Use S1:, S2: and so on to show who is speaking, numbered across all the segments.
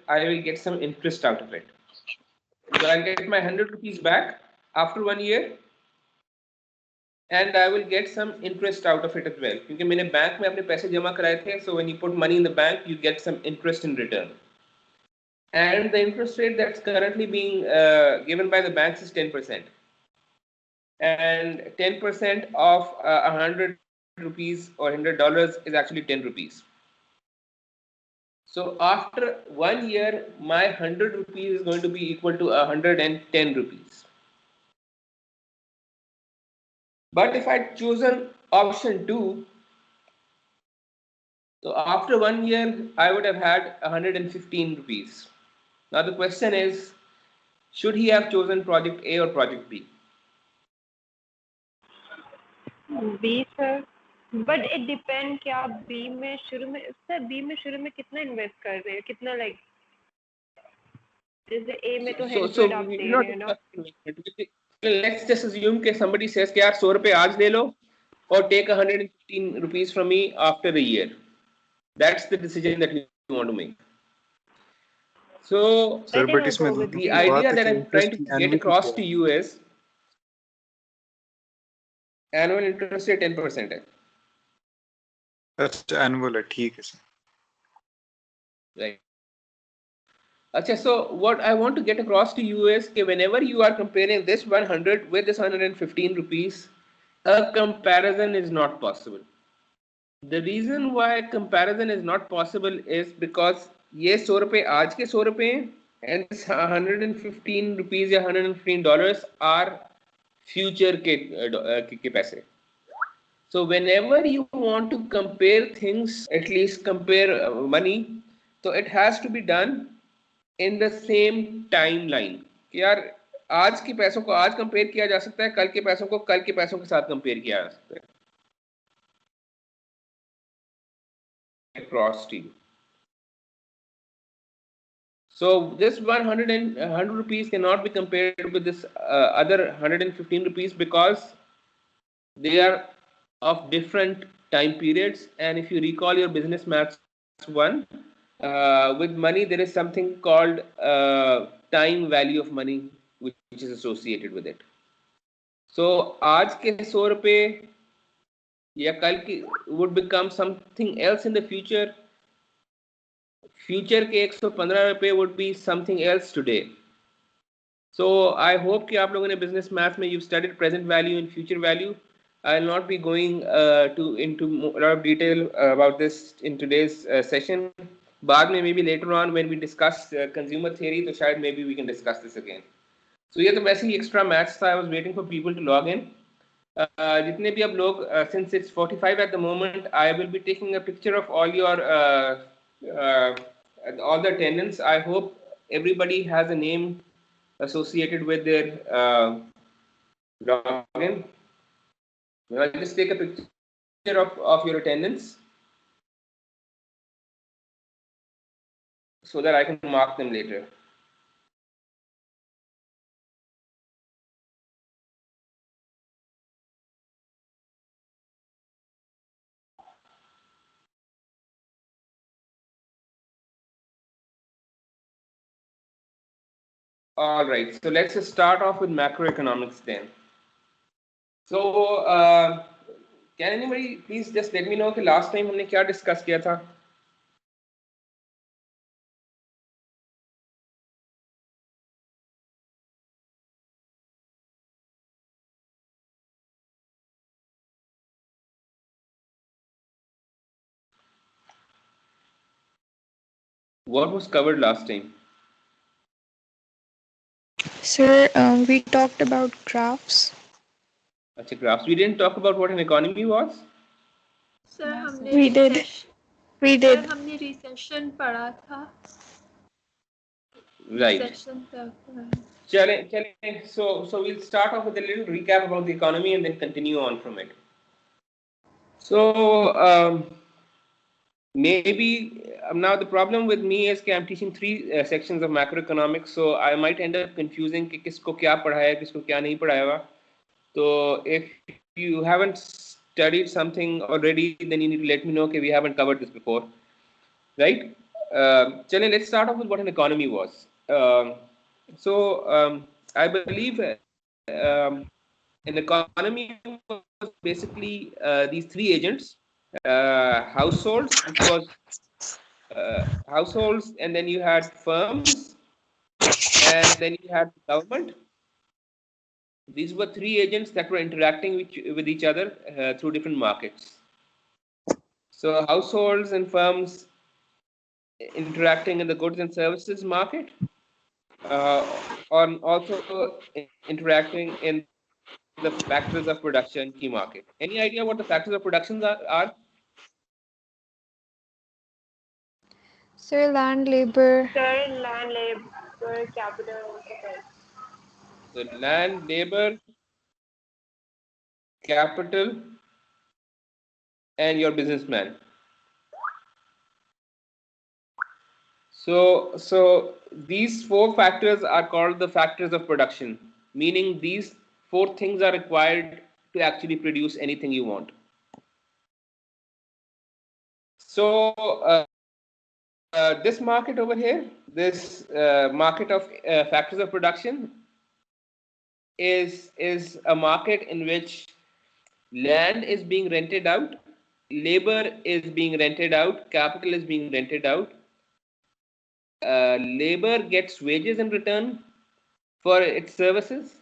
S1: I will get some interest out of it. So I'll get my 100 rupees back after 1 year, and I will get some interest out of it as well. क्योंकि मैंने bank में अपने पैसे जमा कराए थे, so when you put money in the bank, you get some interest in return. And the interest rate that's currently being given by the banks is 10%. And 10% of 100 rupees or $100 is actually 10 rupees. So after 1 year, my 100 rupees is going to be equal to 110 rupees. But if I'd chosen option 2, so after 1 year, I would have had 115 rupees. Now the question is, should he have chosen project A or project B?
S2: B sir, but it depend कि आप B में शुरू में sir B में शुरू में कितना invest कर रहे हैं, कितना like जैसे A में तो 100 आप दे रहे हैं ना.
S1: Let's just assume कि somebody says कि यार 100 रुपए आज ले लो or take 115 rupees from me after a year. That's the decision that you want to make. So
S3: sir, but इसमें
S1: the idea that I'm trying to get across to you is annual interest rate 10% है.
S3: अच्छा annual है, ठीक है sir.
S1: Right. अच्छा, so what I want to get across to you is that whenever you are comparing this 100 with this 115 rupees, a comparison is not possible. The reason why comparison is not possible is because ये 100 रुपए आज के 100 रुपए and this 115 rupees या $115 are future के पैसे. So whenever you want to compare things, at least compare money, so it has to be done in the same timeline. कि यार आज के पैसों को आज कंपेयर किया जा सकता है, कल के पैसों को कल के पैसों के साथ कंपेयर किया जा सकता है. Across to you. So this 100 rupees cannot be compared with this other 115 rupees because they are of different time periods. And if you recall your business maths 1, with money there is something called time value of money which is associated with it. So आज के 100 रुपए या कल की would become something else in the future. Future के 115 रुपए would be something else today. So I hope कि आप लोगों ने business math में you've studied present value and future value. I'll not be going into a lot of detail about this in today's session. बाद में maybe later on when we discuss consumer theory, तो शायद maybe we can discuss this again. So ये तो वैसे ही extra maths था. I was waiting for people to log in. जितने भी अब लोग since it's 45 at the moment, I will be taking a picture of all your all the attendants. I hope everybody has a name associated with their login. I'll just take a picture of your attendance so that I can mark them later. All right, so let's just start off with macroeconomics then. So can anybody please just let me know कि last time हमने क्या discuss किया था? What was covered last time?
S4: Sir, we talked about graphs.
S1: अच्छा, graphs. We didn't talk about what an economy was.
S5: Sir,
S4: We did.
S5: Sir, हमने recession पढ़ा था.
S1: Right.
S5: Recession तक.
S1: चलें. So we'll start off with a little recap about the economy and then continue on from it. So maybe now the problem with me is that I'm teaching 3 sections of macroeconomics, so I might end up confusing कि किसको क्या पढ़ाया किसको क्या नहीं पढ़ाया. So if you haven't studied something already, then you need to let me know that we haven't covered this before, right? Chale, let's start off with what an economy was. I believe an economy was basically these three agents: households, which was households, and then you had firms, and then you had the government. These were three agents that were interacting with each other through different markets. So households and firms interacting in the goods and services market, on also interacting in the factors of production key market. Any idea what the factors of production are?
S4: So land, labor,
S2: Sir, land, labor, capital, okay.
S1: So land, labor, capital, and your businessman. So these four factors are called the factors of production, meaning these four things are required to actually produce anything you want. So this market over here, this market of factors of production is a market in which land is being rented out, labor is being rented out, capital is being rented out. Labor gets wages in return for its services.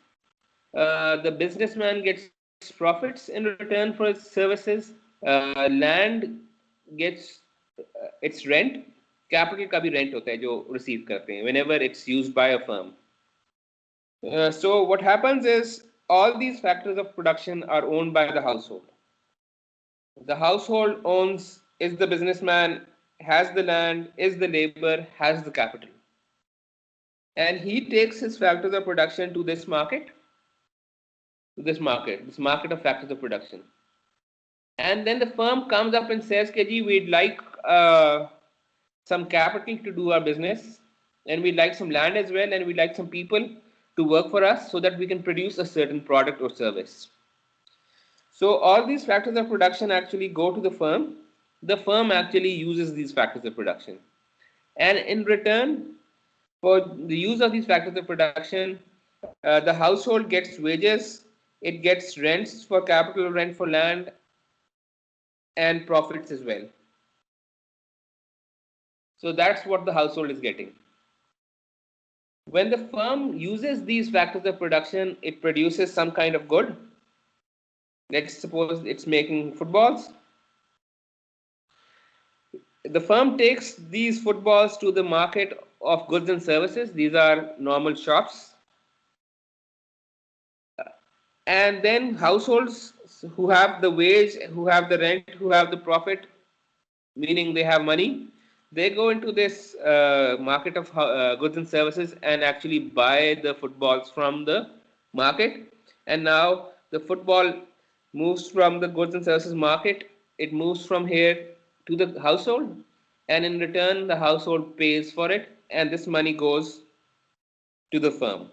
S1: The businessman gets profits in return for its services. Land gets its rent. Capital का भी rent होता है जो receive करते हैं whenever it's used by a firm. So what happens is all these factors of production are owned by the household. The household owns, is the businessman, has the land, is the labor, has the capital. And he takes his factors of production this market of factors of production. And then the firm comes up and says, KG, we'd like some capital to do our business, and we'd like some land as well, and we'd like some people to work for us so that we can produce a certain product or service. So all these factors of production actually go to the firm. The firm actually uses these factors of production. And in return for the use of these factors of production, the household gets wages, it gets rents for capital, rent for land, and profits as well. So that's what the household is getting. When the firm uses these factors of production, it produces some kind of good. Let's suppose it's making footballs. The firm takes these footballs to the market of goods and services. These are normal shops. And then households who have the wage, who have the rent, who have the profit, meaning they have money, they go into this market of goods and services and actually buy the footballs from the market. And now the football moves from the goods and services market, it moves from here to the household, and in return the household pays for it, and this money goes to the firm.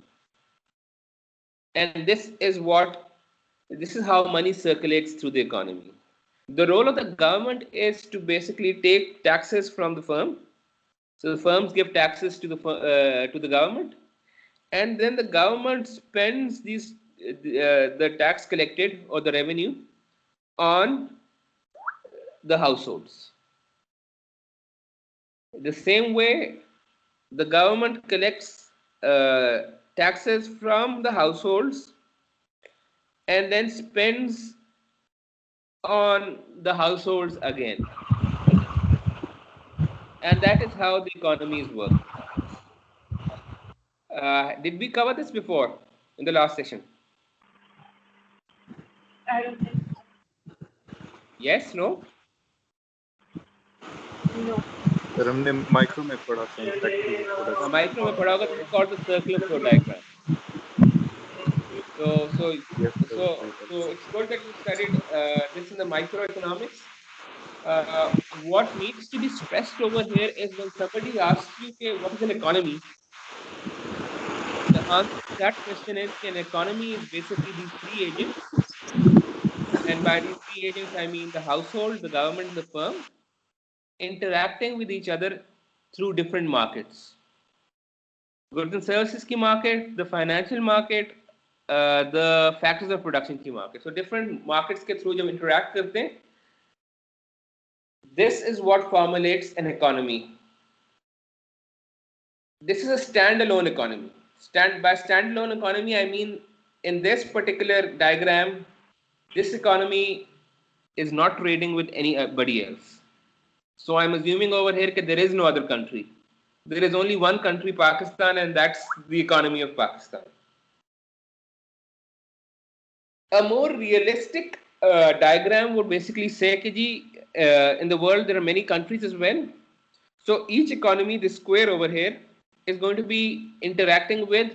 S1: And this is how money circulates through the economy. The role of the government is to basically take taxes from the firm. So the firms give taxes to the government, and then the government spends the tax collected or the revenue on the households. The same way, the government collects taxes from the households and then spends on the households again. And that is how the economies work. Did we cover this before in the last session?
S2: I don't think
S1: Yes, no?
S2: no.
S3: Sir हमने micro में पढ़ा था factors of production
S1: Micro में पढ़ा होगा, this is called the circular flow diagram. So, so,
S3: yes sir
S1: so it's good that you studied this in the microeconomics. What needs to be stressed over here is when somebody asks you, okay, what is an economy? The answer to that question is an economy is basically these three agents. And by these three agents, I mean the household, the government, and the firm interacting with each other through different markets. Goods and services key market, the financial market, the factors of production key market. So different markets के through जब interact करते हैं, this is what formulates an economy. This is a standalone economy. By standalone economy, I mean in this particular diagram, this economy is not trading with anybody else. So I'm assuming over here that there is no other country. There is only one country, Pakistan, and that's the economy of Pakistan. A more realistic diagram would basically say that in the world there are many countries as well. So each economy, this square over here, is going to be interacting with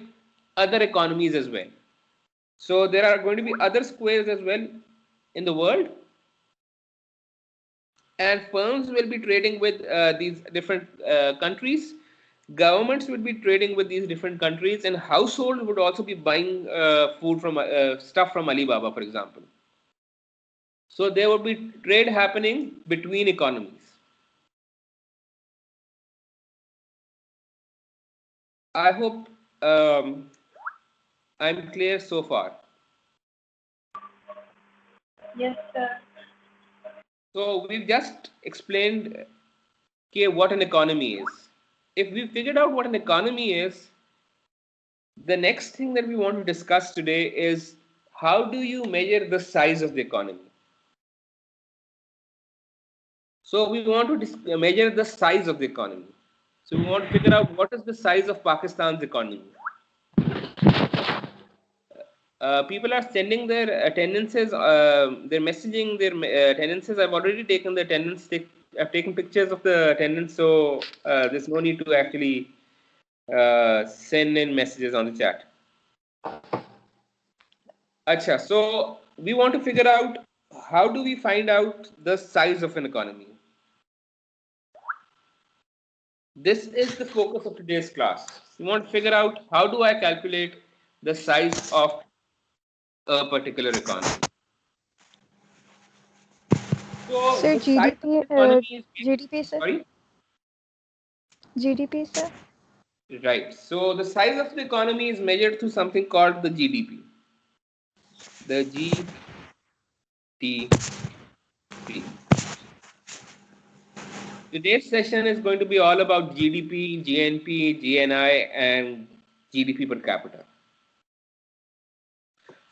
S1: other economies as well. So there are going to be other squares as well in the world, and firms will be trading with these different countries. Governments would be trading with these different countries, and households would also be buying food from stuff from Alibaba, for example. So there would be trade happening between economies. I hope I'm clear so far.
S2: Yes, sir.
S1: So we've just explained what an economy is. If we figured out what an economy is, the next thing that we want to discuss today is how do you measure the size of the economy? So we want to measure the size of the economy. So we want to figure out what is the size of Pakistan's economy. People are sending their attendances, they're messaging their attendances. I've already taken the attendance, I've taken pictures of the attendance, so there's no need to actually send in messages on the chat. Acha, so we want to figure out how do we find out the size of an economy. This is the focus of today's class. We want to figure out how do I calculate the size of a particular economy. So
S4: Sir,
S1: the size of
S4: GDP,
S1: the economy is
S4: GDP, sir.
S1: sorry?
S4: GDP, sir.
S1: Right. So the size of the economy is measured through something called the GDP. The GDP. Today's session is going to be all about GDP, GNP, GNI, and GDP per capita.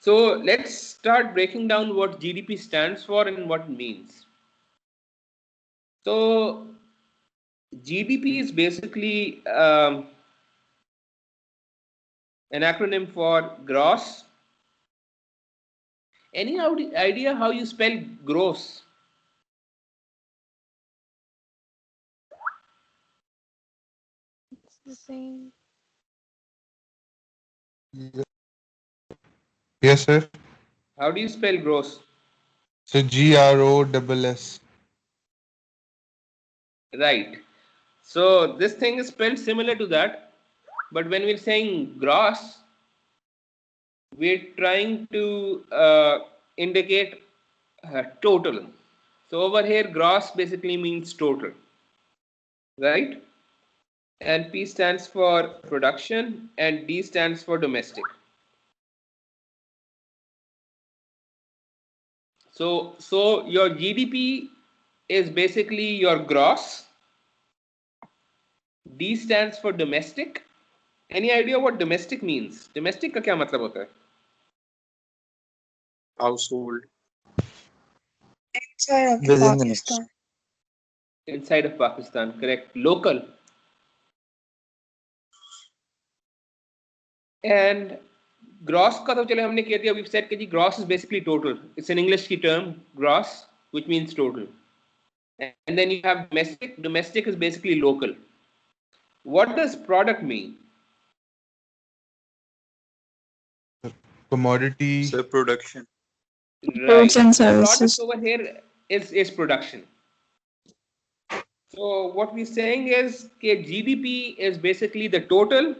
S1: So let's start breaking down what GDP stands for and what it means. So GDP is basically an acronym for gross. Any idea how you spell gross?
S4: It's the same.
S6: Yes, sir.
S1: How do you spell gross?
S6: So GROSS.
S1: Right. So this thing is spelled similar to that, but when we're saying gross, we're trying to indicate total. So over here, gross basically means total, right? And P stands for production and D stands for domestic. So your GDP is basically your gross. D stands for domestic. Any idea what domestic means? Domestic का क्या मतलब होता है?
S3: household.
S4: Inside of
S6: Within the
S4: Pakistan.
S1: Inside of Pakistan, correct. Local. And gross का तो चले हमने कह दिया. We've said कि gross is basically total. It's an English की term, gross, which means total. And then you have domestic. Domestic is basically local. What does product mean?
S6: commodity.
S3: So production.
S4: Goods
S1: Right.
S4: and
S1: So product
S4: services.
S1: over here is production. So what we're saying is that GDP is basically the total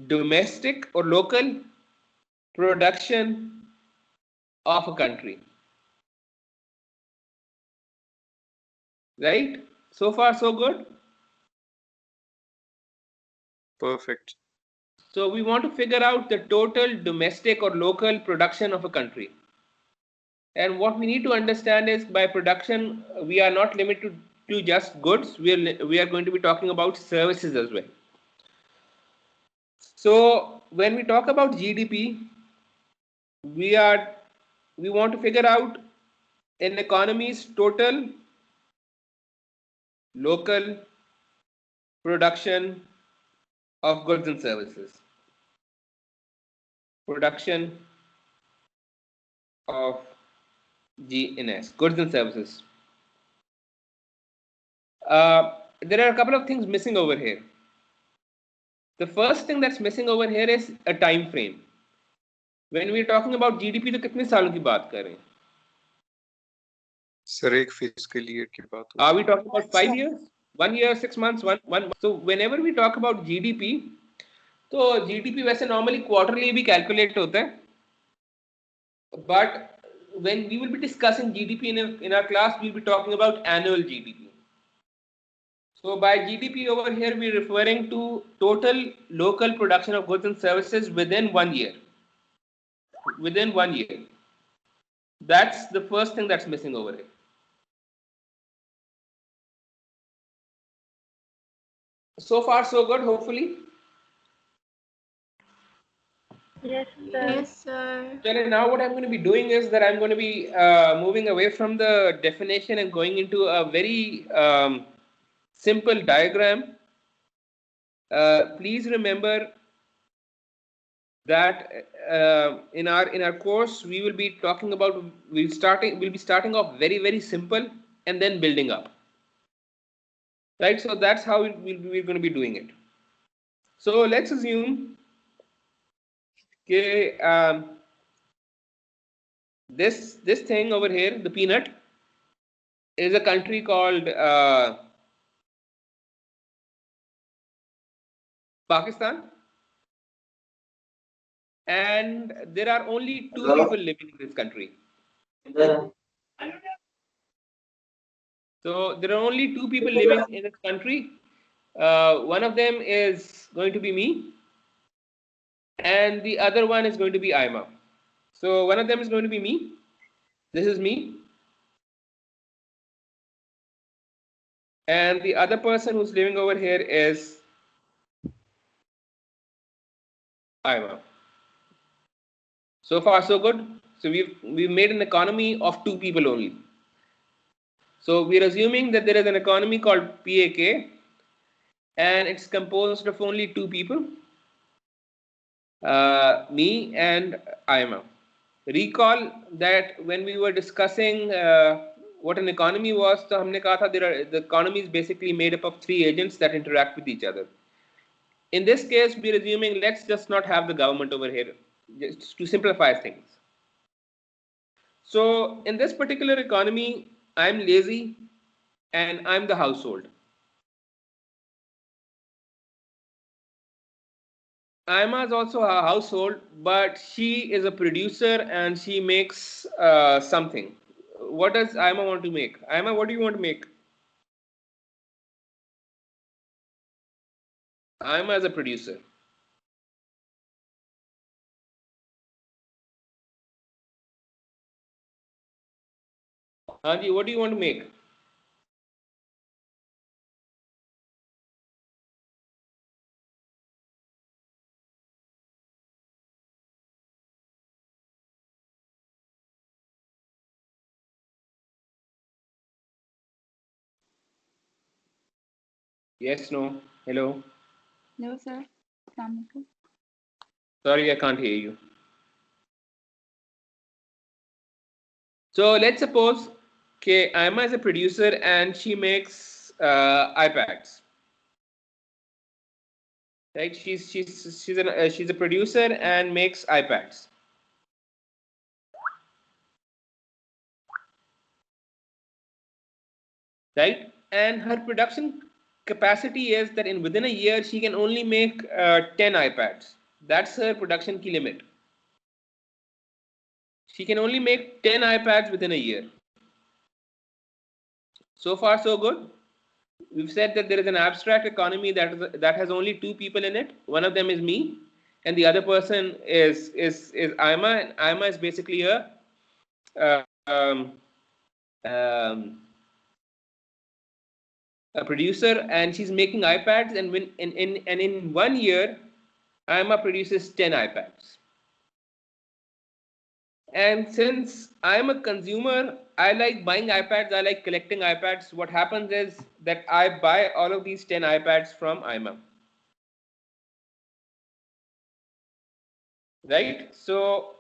S1: domestic or local production of a country. Right? So far so good?
S3: Perfect.
S1: So we want to figure out the total domestic or local production of a country. And what we need to understand is by production, we are not limited to just goods. We are going to be talking about services as well. So when we talk about GDP, we are we want to figure out an economy's total local production of goods and services. Production of GNS, goods and services. There are a couple of things missing over here. The first thing that's missing over here is a time frame. When we're talking about GDP, तो कितने सालों की बात कर रहे हैं?
S3: Sir एक fiscal year की बात हो
S1: Are we talking about 5 years, 1 year, 6 months, one? So whenever we talk about GDP, तो GDP वैसे normally quarterly भी calculate होता है. But when we will be discussing GDP in our class, we'll be talking about annual GDP. So by GDP over here, we're referring to total local production of goods and services within 1 year. Within 1 year. That's the first thing that's missing over here. So far, so good, hopefully.
S2: Yes, sir.
S5: Yes, sir.
S1: So now what I'm going to be doing is that I'm going to be moving away from the definition and going into a very simple diagram. Please remember that in our course we will be talking about we'll be starting off very simple and then building up, right? So that's how we're going to be doing it. So let's assume this thing over here, the peanut, is a country called Pakistan, and there are only two people living in this country. So there are only two people living in this country. One of them is going to be me, and the other one is going to be Aima. So one of them is going to be me. This is me. And the other person who's living over here is Aima. So far, so good. So we've made an economy of two people only. So we're assuming that there is an economy called PAK, and it's composed of only two people, me and Aima. Recall that when we were discussing what an economy was, so हमने कहा था the economy is basically made up of three agents that interact with each other. In this case, we're assuming let's just not have the government over here, just to simplify things. So in this particular economy, I'm lazy and I'm the household. Aima is also a household, but she is a producer and she makes something. What does Aima want to make? Aima, what do you want to make? Aima is a producer. Hanji, what do you want to make? Yes, no, hello.
S4: No, sir. Assalamualaikum.
S1: Sorry, I can't hear you. So let's suppose Aima is a producer and she makes iPads. Right? She's a producer and makes iPads. Right? And her production capacity is that within a year she can only make 10 iPads. That's her production key limit. She can only make 10 iPads within a year. So far, so good. we've said that there is an abstract economy that has only two people in it. One of them is me, and the other person is Ima. And Ima is basically um, um, a producer, and she's making iPads. And in 1 year, Ima produces 10 iPads. And since I'm a consumer, I like buying iPads, I like collecting iPads. What happens is that I buy all of these 10 iPads from IMA. Right? So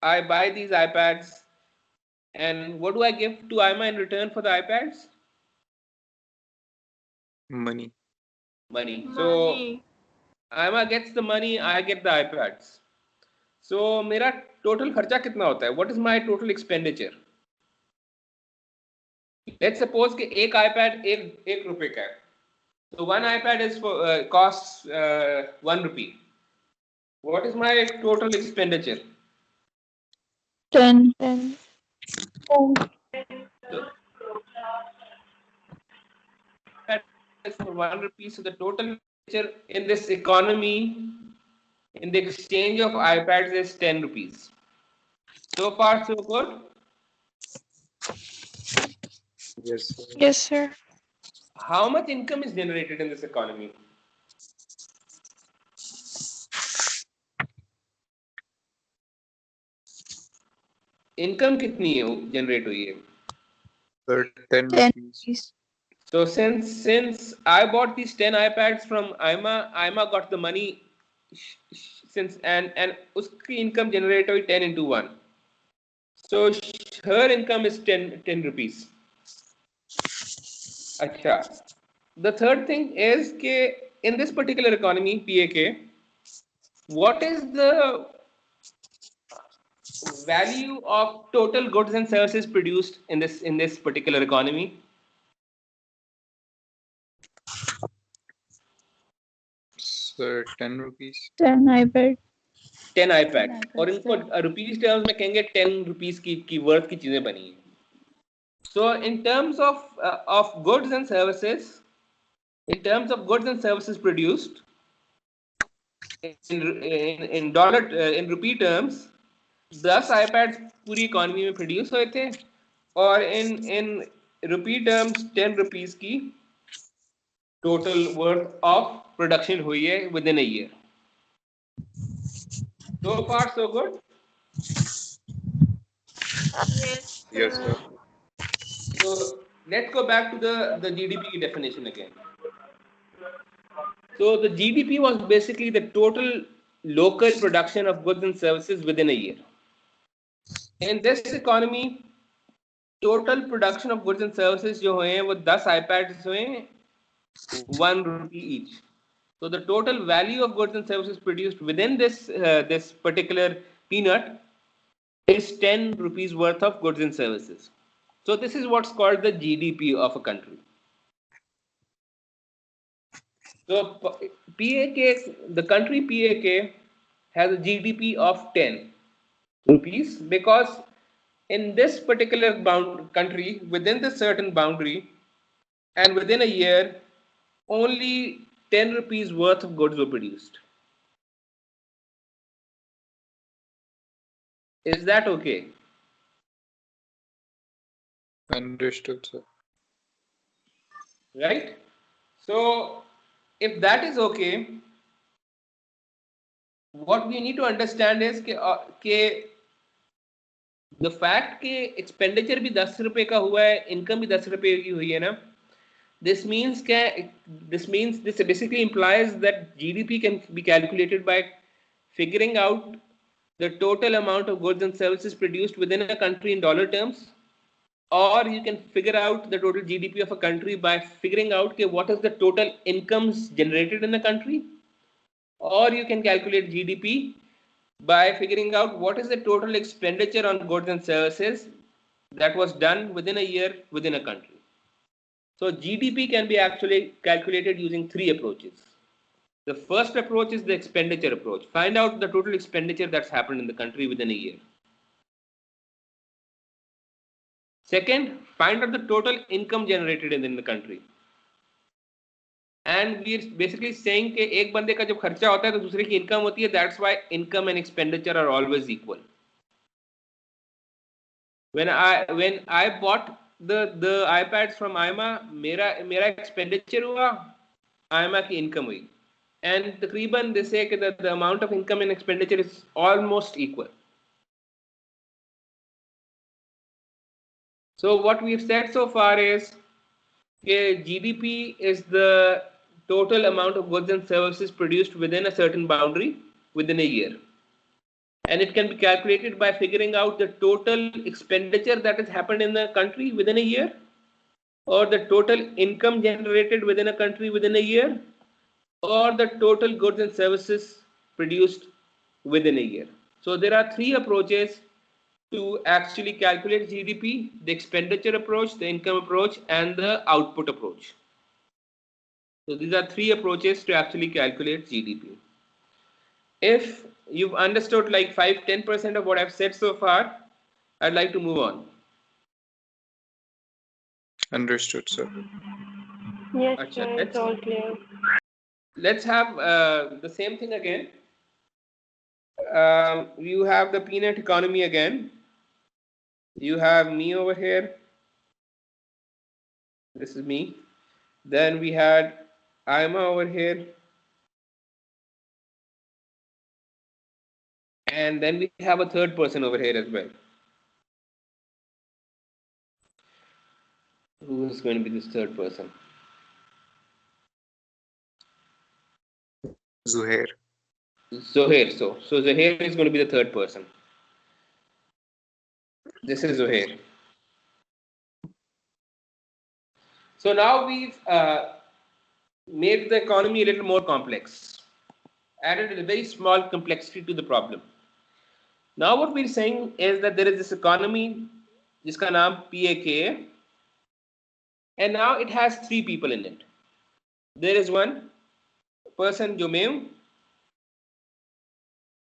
S1: I buy these iPads, and what do I give to IMA in return for the iPads?
S3: Money.
S1: Money. So IMA gets the money, I get the iPads. So मेरा total खर्चा कितना होता है? What is my total expenditure? Let's suppose कि एक iPad एक रुपए का है. So one iPad is for costs 1 rupee. What is my total expenditure?
S4: 10.
S1: So iPad is for 1 rupee. So the total expenditure in this economy in the exchange of iPads is 10 rupees. So far, so good.
S3: Yes, sir.
S4: Yes, sir.
S1: How much income is generated in this economy? Income कितनी है generate हुई है?
S3: Sir, 10
S4: 10
S3: rupees.
S4: rupees.
S1: So since I bought these 10 iPads from IMA got the money since and उसकी income generate हुई 10 into 1. So her income is 10 rupees. अच्छा. The third thing is कि in this particular economy PAK, what is the value of total goods and services produced in this particular economy?
S3: Sir, 10 rupees.
S4: 10 iPad.
S1: 10 iPads. और इनको rupees terms में कहेंगे 10 rupees की worth की चीजें बनी हैं. So in terms of goods and services, produced in dollar in rupee terms, 10 iPads पूरी इकोनॉमी में प्रोड्यूस हुए थे और इन rupee terms 10 rupees की total worth of production हुई है within a year. So far so good.
S3: Yes, sir.
S1: So let's go back to the GDP definition again. So the GDP was basically the total local production of goods and services within a year. In this economy, total production of goods and services जो हुए हैं वो 10 iPads हुए हैं 1 rupee each. So the total value of goods and services produced within this particular peanut is 10 rupees worth of goods and services. So this is what's called the GDP of a country. So PAK, the country PAK has a GDP of 10 rupees because in this particular country, within the certain boundary and within a year, only 10 rupees worth of goods were produced. Is that okay?
S3: Understood, sir.
S1: Right? So if that is okay, what we need to understand is कि the fact कि expenditure भी 10 रुपए का हुआ है, income भी 10 रुपए की हुई है ना, this means this basically implies that GDP can be calculated by figuring out the total amount of goods and services produced within a country in dollar terms, or you can figure out the total GDP of a country by figuring out okay, what is the total incomes generated in the country, or you can calculate GDP by figuring out what is the total expenditure on goods and services that was done within a year within a country. So GDP can be actually calculated using three approaches. The first approach is the expenditure approach. Find out the total expenditure that's happened in the country within a year. Second, find out the total income generated in the country. And we are basically saying कि एक बंदे का जब खर्चा होता है तो दूसरे की इनकम होती है. That's why income and expenditure are always equal. When I bought the iPads from IMA, मेरा expenditure हुआ, IMA की income हुई. And तकरीबन they say that the amount of income and expenditure is almost equal. So what we've said so far is GDP is the total amount of goods and services produced within a certain boundary within a year. And it can be calculated by figuring out the total expenditure that has happened in the country within a year, or the total income generated within a country within a year, or the total goods and services produced within a year. So there are three approaches to actually calculate GDP: the expenditure approach, the income approach, and the output approach. So these are three approaches to actually calculate GDP. If you've understood like 5-10% of what I've said so far, I'd like to move on.
S3: Understood, sir.
S2: Yes,
S1: Achha,
S2: sir, it's all clear.
S1: let's have the same thing again. You have the peanut economy again. You have me over here. This is me. Then we had Ima over here. And then we have a third person over here as well. Who is going to be this third person?
S3: Zuhair.
S1: Zohair. So Zohair is going to be the third person. This is Zohair. So now we've made the economy a little more complex, added a very small complexity to the problem. Now what we're saying is that there is this economy, जिसका नाम PAK, and now it has three people in it. There is one person, जो मैं हूँ,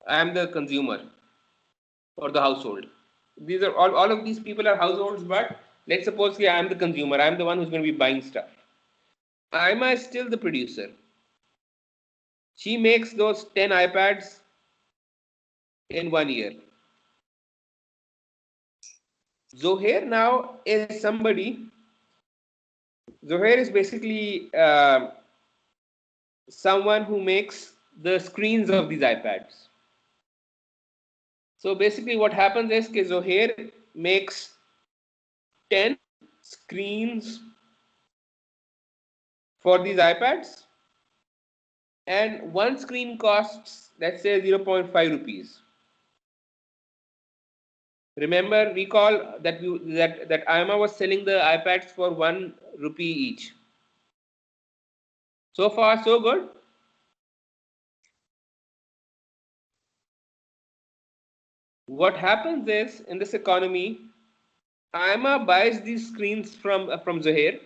S1: I am the consumer or the household. These are all of these people are households, but let's suppose I am the consumer. I am the one who's going to be buying stuff. Ima is still the producer. She makes those 10 iPads in 1 year. Zohair now is somebody. Zohair is basically someone who makes the screens of these iPads. So basically what happens is that Zohair makes 10 screens for these iPads, and one screen costs, let's say, 0.5 rupees. Remember, recall that that Ima was selling the iPads for 1 rupee each. So far, so good. What happens is, in this economy, Ima buys these screens from Zohair.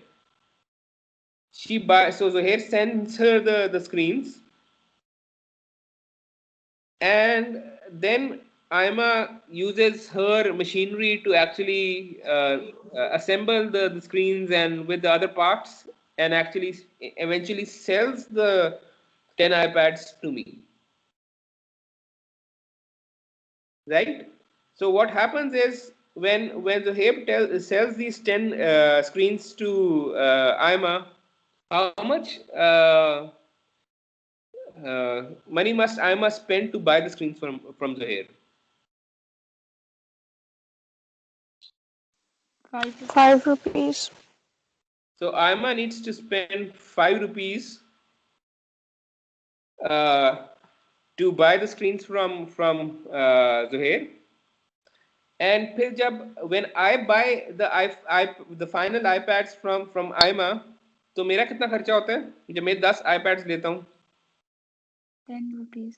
S1: So Zohair sends her the screens, and then Ima uses her machinery to actually assemble the screens and with the other parts, and actually eventually sells the 10 iPads to me. Right? So what happens is when the Zohair sells these 10 screens to Ima, how much money must Ima spend to buy the screens from Zohair?
S4: 5 rupees.
S1: So Ima needs to spend 5 rupees to buy the screens from Zohair. And फिर जब when I buy the final iPads from Ima, तो मेरा कितना खर्चा होता है जब मैं 10 iPads लेता हूँ?
S5: 10 rupees.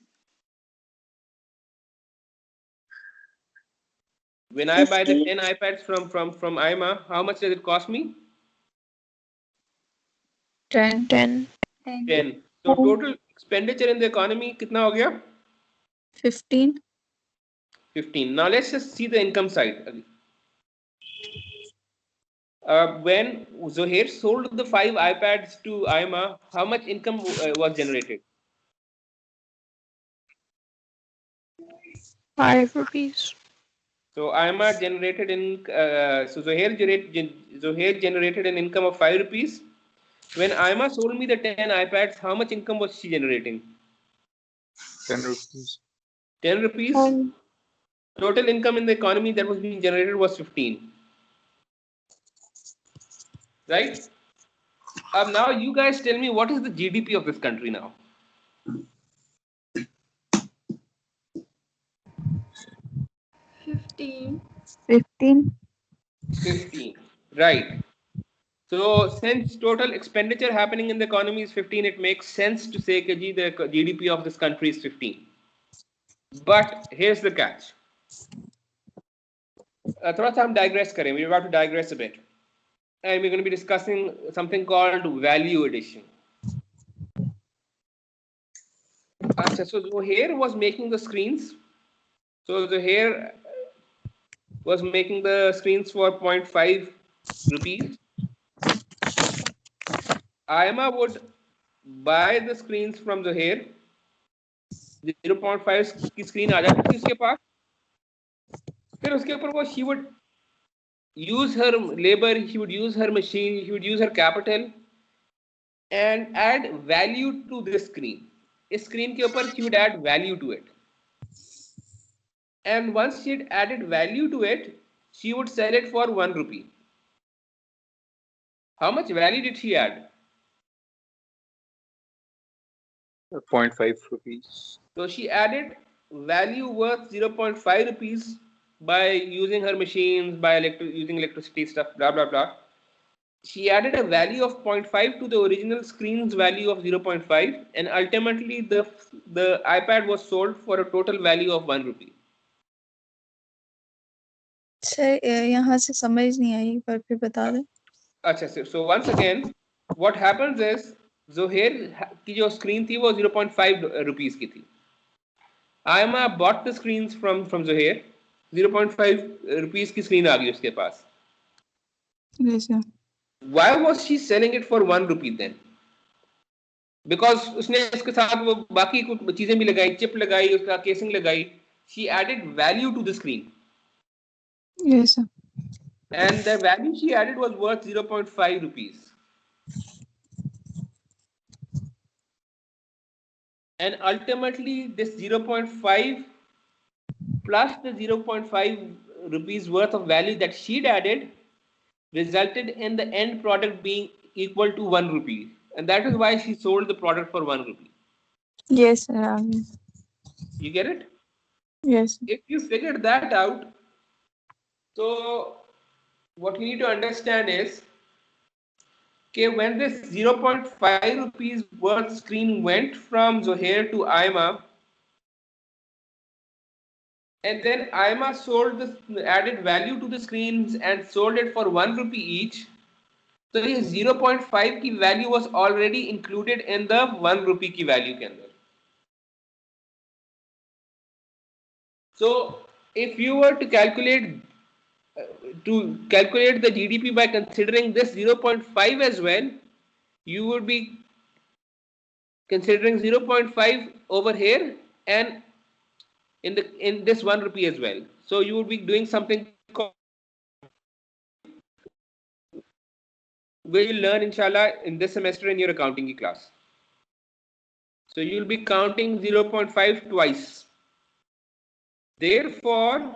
S1: When I buy the 10 iPads from Ima, how much does it cost me?
S5: 10.
S4: 10.
S1: 10. So total expenditure in the economy कितना हो गया?
S5: 15.
S1: 15. Now let's just see the income side. When Zohair sold the 5 iPads to Aima, how much income was generated?
S4: 5 rupees.
S1: So Aima generated in so Zohair generated an income of 5 rupees. When Aima sold me the 10 iPads, how much income was she generating?
S3: 10 rupees.
S1: 10 rupees.
S4: And
S1: Total income in the economy that was being generated was 15. Right? Now you guys tell me what is the GDP of this country now?
S5: 15.
S4: 15.
S1: 15. Right. So since total expenditure happening in the economy is 15, it makes sense to say that the GDP of this country is 15. But here's the catch. थोड़ा सा हम digress करें. We're about to digress a bit. And we're going to be discussing something called value addition. So Zohair was making the screens. So Zohair was making the screens for 0.5 rupees. Aima would buy the screens from Zohair. 0.5 की screen आ जाती थी उसके पास. फिर उसके ऊपर वो she would use her labor, she would use her machine, she would use her capital and add value to this screen. इस screen के ऊपर she would add value to it. And once she had added value to it, she would sell it for 1 rupee. How much value did she add?
S3: 0.5 rupees.
S1: So she added value worth 0.5 rupees by using her machines, by using electricity stuff, blah blah blah. She added a value of zero point 0.5 to the original screen's value of 0.5, and ultimately the iPad was sold for a total value of 1 rupee.
S4: Sir यहाँ से समझ नहीं आई, पर फिर बता दें.
S1: अच्छा, so once again, what happens is Zohair की जो screen थी वो 0.5 rupees की थी. Aima bought the screens from Zohair. 0.5 rupees की screen आ गई उसके पास.
S4: Yes, sir.
S1: Why was she selling it for 1 rupee then? Because उसने उसके साथ वो बाकी कुछ चीजें भी लगाई, चिप लगाई, उसका केसिंग लगाई. She added value to the screen.
S4: Yes, sir.
S1: And the value she added was worth 0.5 rupees. And ultimately this 0.5 plus the 0.5 rupees worth of value that she'd added resulted in the end product being equal to 1 rupee. And that is why she sold the product for 1 rupee.
S4: Yes, sir.
S1: You get it?
S4: Yes.
S1: If you figure that out, so what you need to understand is, okay, when this 0.5 rupees worth screen went from Zohair to Aima, and then Aima sold the added value to the screens and sold it for 1 rupee each. So ये 0.5 की value was already included in the 1 rupee की value के अंदर. So if you were to calculate the GDP by considering this 0.5 as well, you would be considering 0.5 over here and in this 1 rupee as well. So you would be doing something called, we will learn inshallah in this semester in your accounting class. So you will be counting 0.5 twice. Therefore,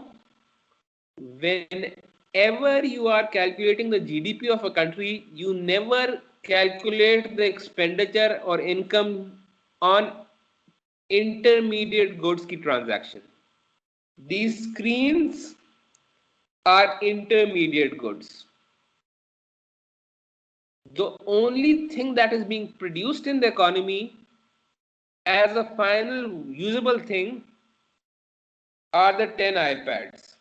S1: whenever you are calculating the GDP of a country, you never calculate the expenditure or income on intermediate goods की transaction. These screens are intermediate goods. The only thing that is being produced in the economy as a final usable thing are the 10 iPads.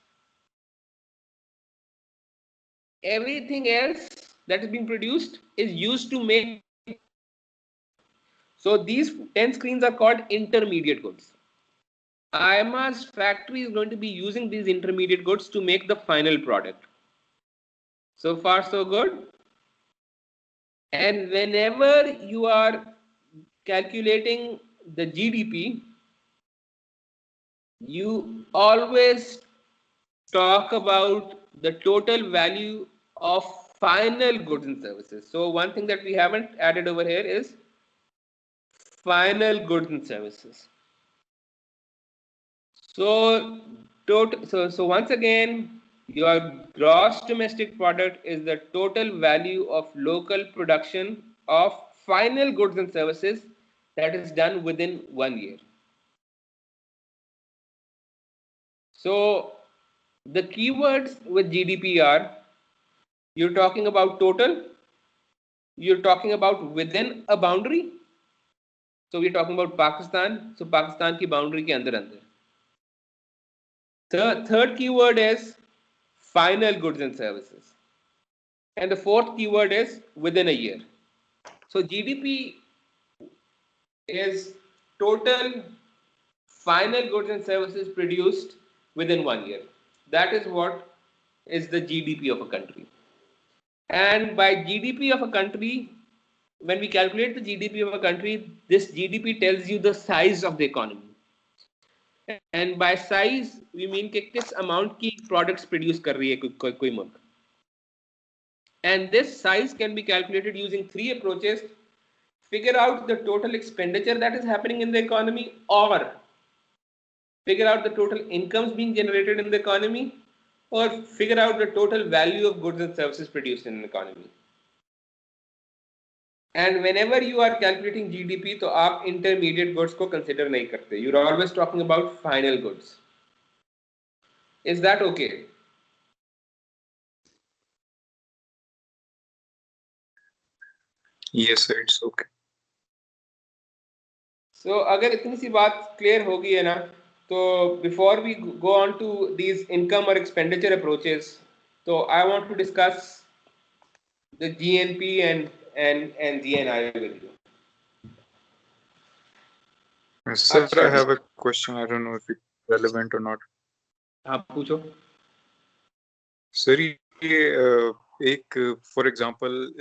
S1: Everything else that is being produced is used to make. So these 10 screens are called intermediate goods. IMA's factory is going to be using these intermediate goods to make the final product. So far, so good. And whenever you are calculating the GDP, you always talk about the total value of final goods and services. So one thing that we haven't added over here is final goods and services. So once again, your gross domestic product is the total value of local production of final goods and services that is done within 1 year. So the keywords with GDP are, you're talking about total, you're talking about within a boundary. So we're talking about Pakistan. So Pakistan की boundary के अंदर अंदर. The third keyword is final goods and services. And the fourth keyword is within a year. So GDP is total final goods and services produced within 1 year. That is what is the GDP of a country. And by GDP of a country, when we calculate the GDP of a country, this GDP tells you the size of the economy. And by size, we mean कि किस amount की products produce कर रही है कोई मुल्क. And this size can be calculated using three approaches. Figure out the total expenditure that is happening in the economy, or figure out the total incomes being generated in the economy, or figure out the total value of goods and services produced in an economy. And whenever you are calculating GDP, तो आप intermediate goods को consider नहीं करते. You're always talking about final goods. Is that okay?
S3: Yes, sir, it's okay.
S1: So अगर इतनी सी बात clear हो गई है ना, तो before we go on to these income or expenditure approaches, so I want to discuss the GNP and GNI with you.
S3: Sir, I
S1: अच्छा जी,
S3: have a question. I don't know if it's relevant or not.
S1: हाँ पूछो.
S3: Sir, for example,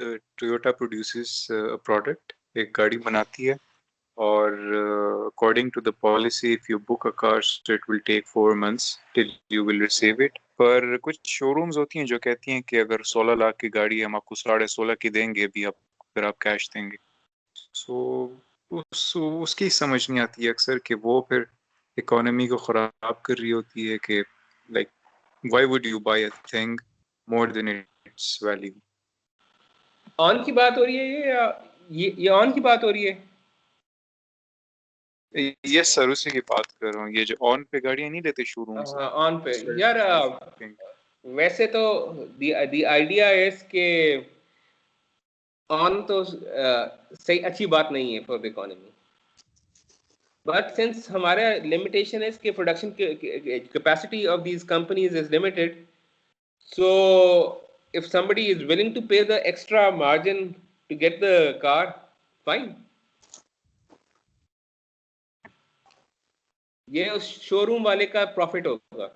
S3: Toyota produces a product, एक गाड़ी बनाती है, और according to the policy, if you book a car, so it will take 4 months till you will receive it. पर कुछ showrooms होती हैं जो कहती हैं कि अगर 16 लाख की गाड़ी हम आपको 16.5 की देंगे भी, आप अगर आप कैश देंगे. So उसकी समझ नहीं आती है अक्सर कि वो फिर इकोनॉमी को खराब कर रही होती है कि like why would you buy a thing more than its value?
S1: On की बात हो रही है ये, या ये ऑन की बात हो रही है?
S3: यस सर, उसी की बात कर रहा हूँ. ये जो ऑन पे गाड़ियाँ नहीं लेते शोरूम से.
S1: ऑन पे यार, वैसे तो the idea is कि ऑन तो सही अच्छी बात नहीं है for the economy. But since हमारा limitation is कि production capacity of these companies is limited, so if somebody is willing to pay the extra margin to get the car, fine. ये उस शोरूम वाले का प्रॉफिट होगा.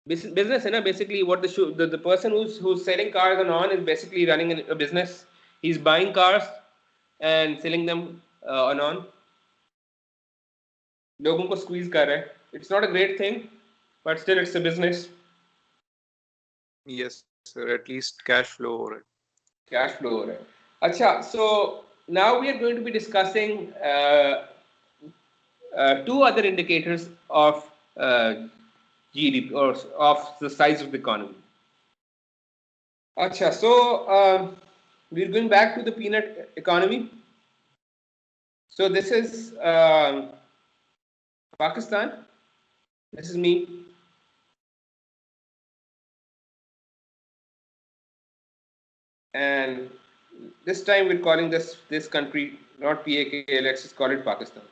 S1: Business है ना, basically what the person who's selling cars on is basically running a business. He's buying cars and selling them on. लोगों को squeeze कर रहा है. It's not a great thing, but still it's a business.
S3: Yes sir, at least cash flow हो रहा है.
S1: Cash flow हो रहा है. अच्छा, so now we are going to be discussing two other indicators of GDP or of the size of the economy. Acha, so we're going back to the peanut economy. So this is Pakistan. This is me. And this time we're calling this country not PAK. Let's just call it Pakistan.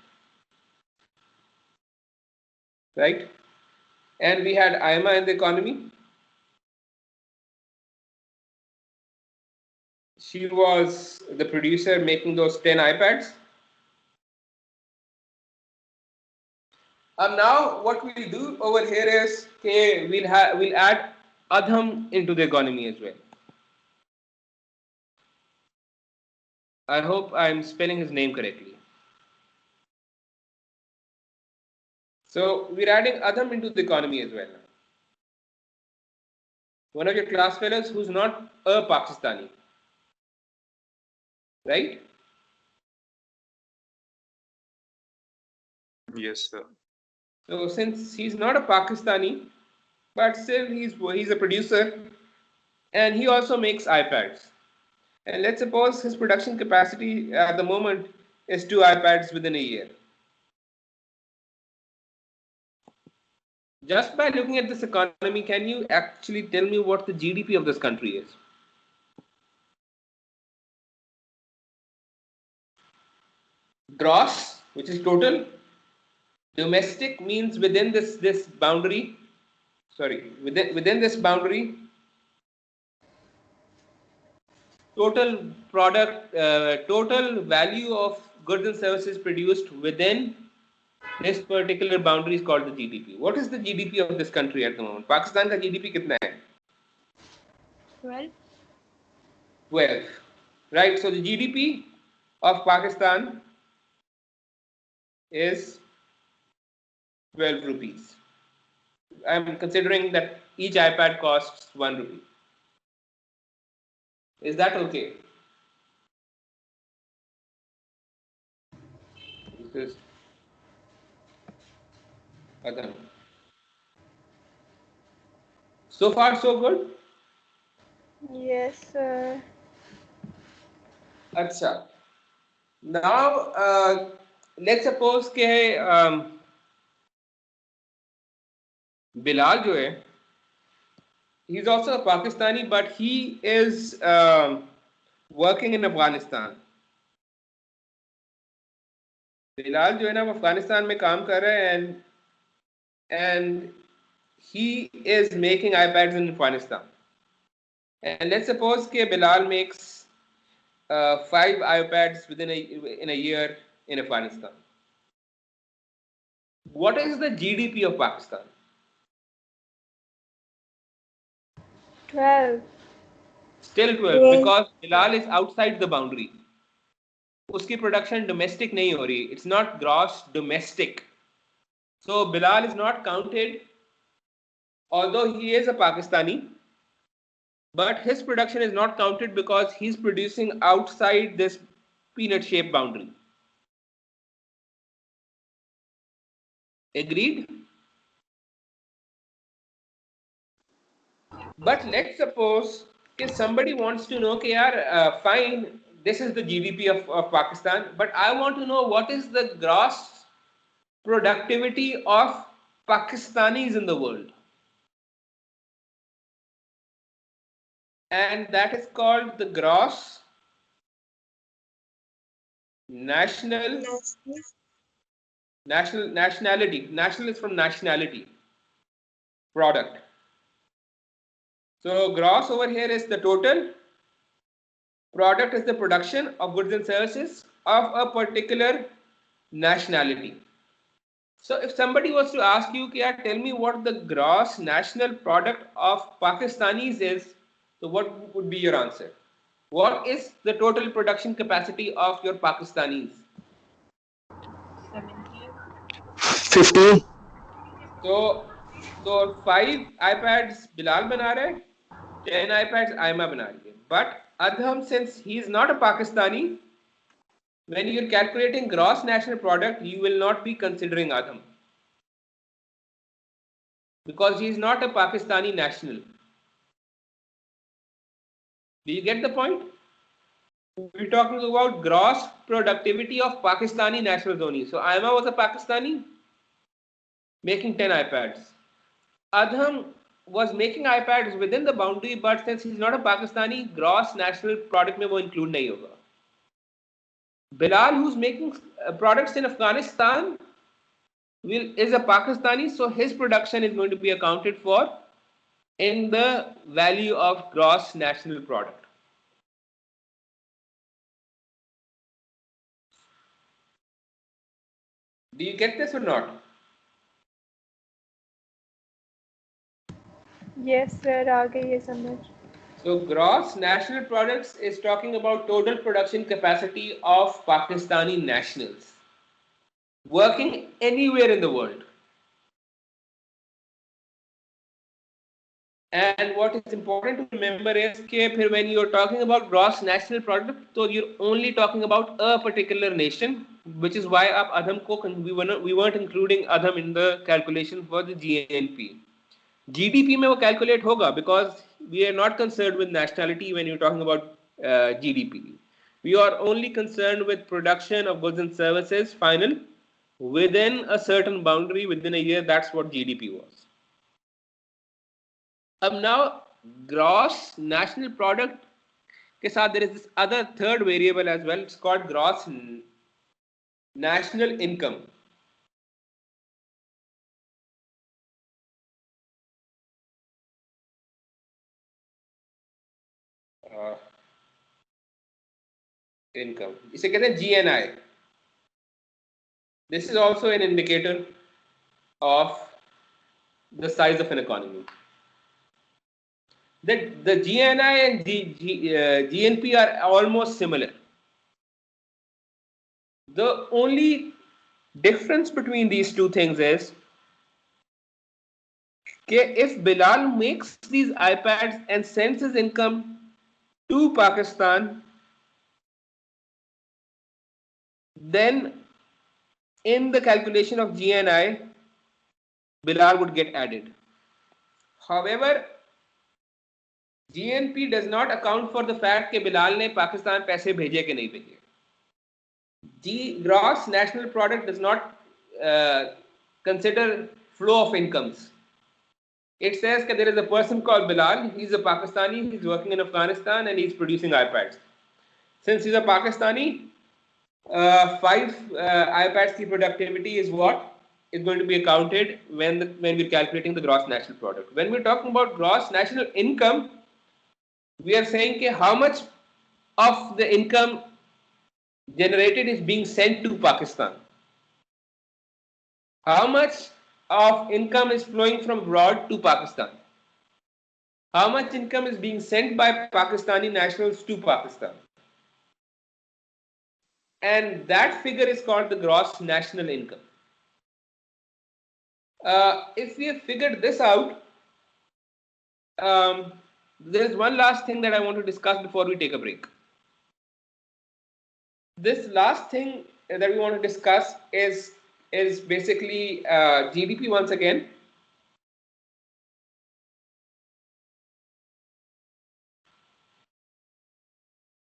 S1: Right? And we had IMA in the economy. She was the producer making those 10 iPads. Now what we'll do over here is, okay, we'll add Adham into the economy as well. I hope I'm spelling his name correctly. So we're adding Adham into the economy as well. One of your class fellows who's not a Pakistani, right?
S3: Yes, sir.
S1: So since he's not a Pakistani, but still he's a producer and he also makes iPads. And let's suppose his production capacity at the moment is 2 iPads within a year. Just by looking at this economy, can you actually tell me what the GDP of this country is? Gross, which is total. Domestic means within this boundary. Sorry, within this boundary, total value of goods and services produced within this particular boundary is called the GDP. What is the GDP of this country at the moment? Pakistan का GDP कितना है?
S5: 12.
S1: 12. Right. So the GDP of Pakistan is 12 rupees. I'm considering that each iPad costs 1 rupee. Is that okay? This is Adhan. So far, so good.
S4: Yes, sir.
S1: Acha. Now, let's suppose कि Bilal जो है, he's also a Pakistani, but he is working in Afghanistan. Bilal जो है ना, वो अफगानिस्तान में काम कर रहा है and he is making iPads in Afghanistan. And let's suppose that Bilal makes 5 iPads in a year in Afghanistan. What is the GDP of Pakistan?
S4: 12.
S1: Still 12 because Bilal is outside the boundary. उसकी production domestic नहीं हो रही. It's not gross domestic. So Bilal is not counted, although he is a Pakistani, but his production is not counted because he's producing outside this peanut shaped boundary. Agreed? But let's suppose if somebody wants to know, okay, fine, this is the GDP of Pakistan, but I want to know what is the gross productivity of Pakistanis in the world. And that is called the gross national nationality. National is from nationality product. So gross over here is the total, product is the production of goods and services of a particular nationality. So if somebody was to ask you, tell me what the gross national product of Pakistanis is, so what would be your answer? What is the total production capacity of your Pakistanis?
S5: 17.
S7: 15.
S1: So 5 iPads Bilal बना रहा है, 10 iPads Aima बना रही है. But Adham, since he is not a Pakistani, when you're calculating gross national product, you will not be considering Adham because he is not a Pakistani national. Do you get the point? We're talking about gross productivity of Pakistani nationals only. So Aima was a Pakistani making 10 iPads. Adham was making iPads within the boundary, but since he's not a Pakistani, gross national product में वो include नहीं होगा. Bilal, who's making products in Afghanistan, is a Pakistani, so his production is going to be accounted for in the value of gross national product. Do you get this or not?
S2: Yes sir, आ गई है समझ।
S1: So gross national products is talking about total production capacity of Pakistani nationals working anywhere in the world. And what is important to remember is that when you're talking about gross national product, so you're only talking about a particular nation, which is why we weren't including Adham in the calculation for the GNP. GDP में वो calculate होगा because we are not concerned with nationality when you're talking about GDP. We are only concerned with production of goods and services final within a certain boundary within a year. That's what GDP was. Now gross national product के साथ there is this other third variable as well. It's called gross national income. Income. इसे कहते हैं GNI. This is also an indicator of the size of an economy. The GNI and GNP are almost similar. The only difference between these two things is that if Bilal makes these iPads and sends his income to Pakistan, then in the calculation of GNI, Bilal would get added. However, GNP does not account for the fact that Bilal ने पाकिस्तान पैसे भेजे कि नहीं भेजे. Gross national product does not consider flow of incomes. It says that there is a person called Bilal. He's a Pakistani. He's working in Afghanistan and he's producing iPads. Since he's a Pakistani, 5 iPads की productivity is what is going to be accounted when we're calculating the gross national product. When we're talking about gross national income, we are saying that how much of the income generated is being sent to Pakistan. How much of income is flowing from abroad to Pakistan? How much income is being sent by Pakistani nationals to Pakistan? And that figure is called the gross national income. If we have figured this out, there is one last thing that I want to discuss before we take a break. This last thing that we want to discuss is basically GDP once again.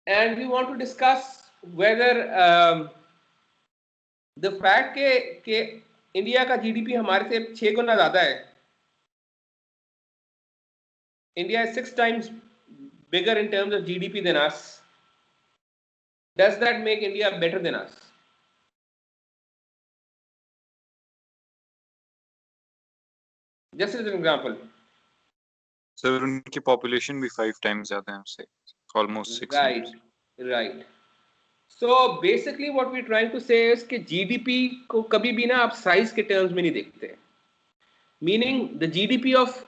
S1: And we want to discuss whether the fact कि India का GDP हमारे से 6 गुना ज़्यादा है. India is 6 times bigger in terms of GDP than us. Does that make India better than us? Just as an example.
S3: Sir उनकी population भी 5 times ज्यादा है हमसे, almost 6
S1: Right, right. So basically what we're trying to say is कि GDP को कभी भी ना आप साइज के टर्म्स में नहीं देखते. Meaning the GDP of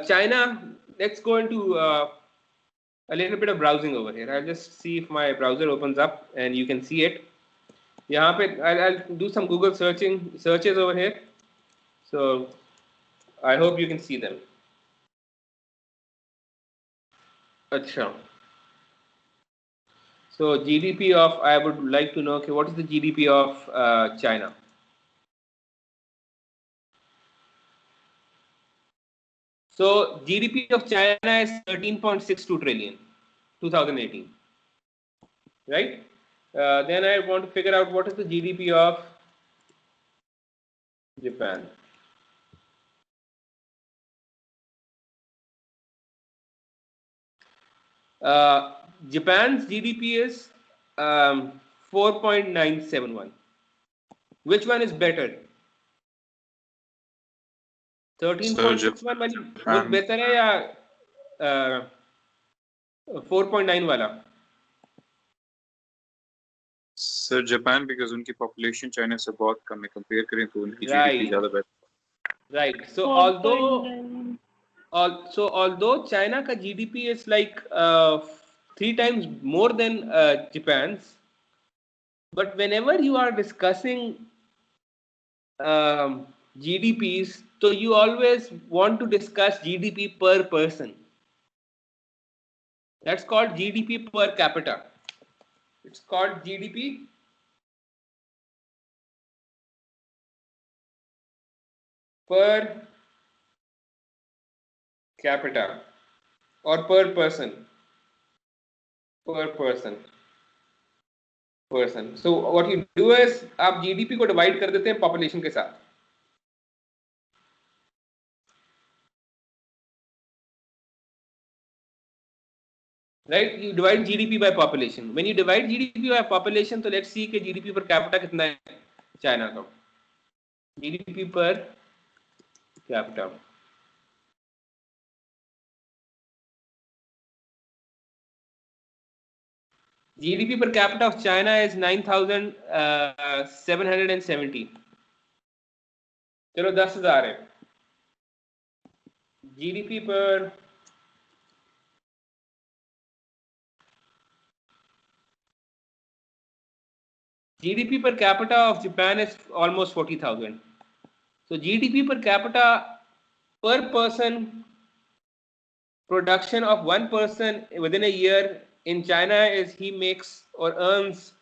S1: China, let's go into a little bit of browsing over here. I'll just see if my browser opens up and you can see it. यहाँ पे I'll do some Google searches over here. So I hope you can see them. अच्छा. So GDP of, I would like to know, okay, what is the GDP of China? So GDP of China is 13.62 trillion, 2018, right? Then I want to figure out what is the GDP of Japan. Japan's GDP is 4.971. Which one is better? 13.61 वाली वो बेहतर है या 4.9 वाला?
S3: Sir Japan because उनकी population China से बहुत कम है, कंपेयर करें तो उनकी जीडीपी ज्यादा बेहतर.
S1: Right. So although So although China ka GDP is like 3 times more than Japan's, but whenever you are discussing GDPs, so you always want to discuss GDP per person. That's called GDP per capita. It's called GDP per capita or per person. Per person. So what you do is आप GDP को divide कर देते हैं population के साथ. Right? You divide GDP by population. When you divide GDP by population, so let's see कि GDP per capita कितना है China का. GDP per capita. GDP per capita of China is 9,770. चलो 10,000 है. GDP per capita of Japan is almost 40,000. So GDP per capita per person, production of one person within a year in China is he makes or earns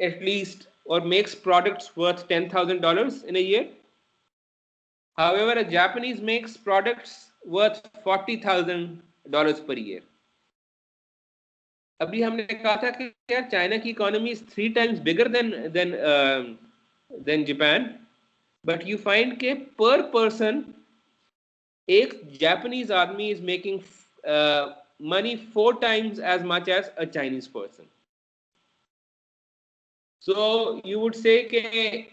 S1: at least or makes products worth $10,000 in a year. However, a Japanese makes products worth $40,000 per year. अभी हमने कहा था कि यार China की economy is 3 times bigger than Japan, but you find के पर person एक जापानीज आदमी is making money 4 times as much as a Chinese person. So you would say that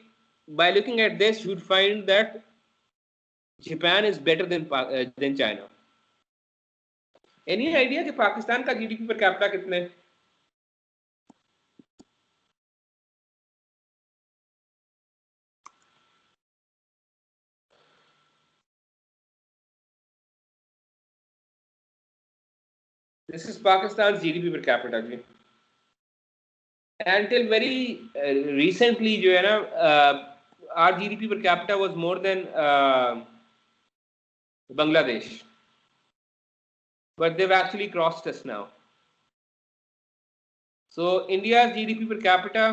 S1: by looking at this, you would find that Japan is better than China. Any idea कि पाकिस्तान का GDP per capita कितने? This is Pakistan's GDP per capita ji. Until very recently जो है ना our GDP per capita was more than Bangladesh, but they've actually crossed us now. So India's GDP per capita,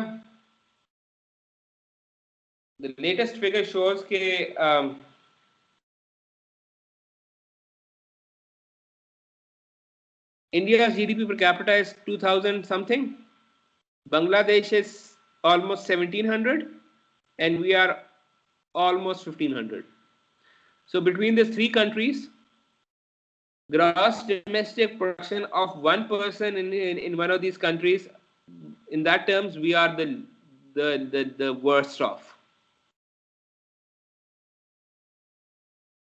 S1: the latest figure shows that India's GDP per capita is 2,000 something. Bangladesh is almost 1,700, and we are almost 1,500. So between these three countries, gross domestic production of one person in one of these countries, in that terms, we are the worst off.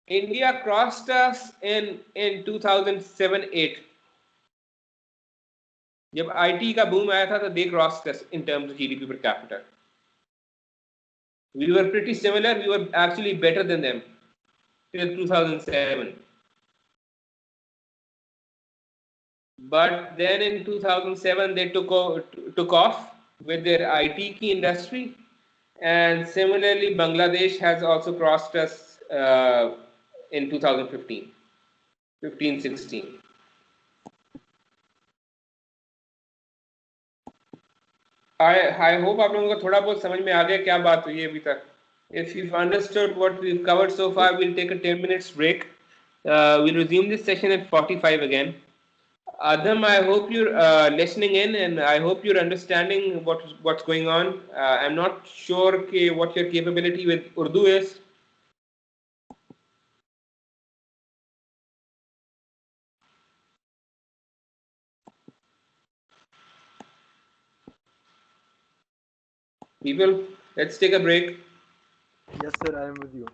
S1: India crossed us in 2007-8. जब IT का boom आया था तो they crossed us in terms of GDP per capita. We were pretty similar. We were actually better than them till 2007. But then in 2007 they took off with their IT key industry, and similarly Bangladesh has also crossed us in 2015-16. I hope आप लोगों को थोड़ा बहुत समझ में आ गया क्या बात हुई है अभी तक. If you've understood what we've covered so far, we'll take a 10 minutes break. We'll resume this session at 45 again. Adam, I hope you're listening in, and I hope you're understanding what's going on. I'm not sure what your capability with Urdu is. People, let's take a break.
S8: Yes, sir, I am with you.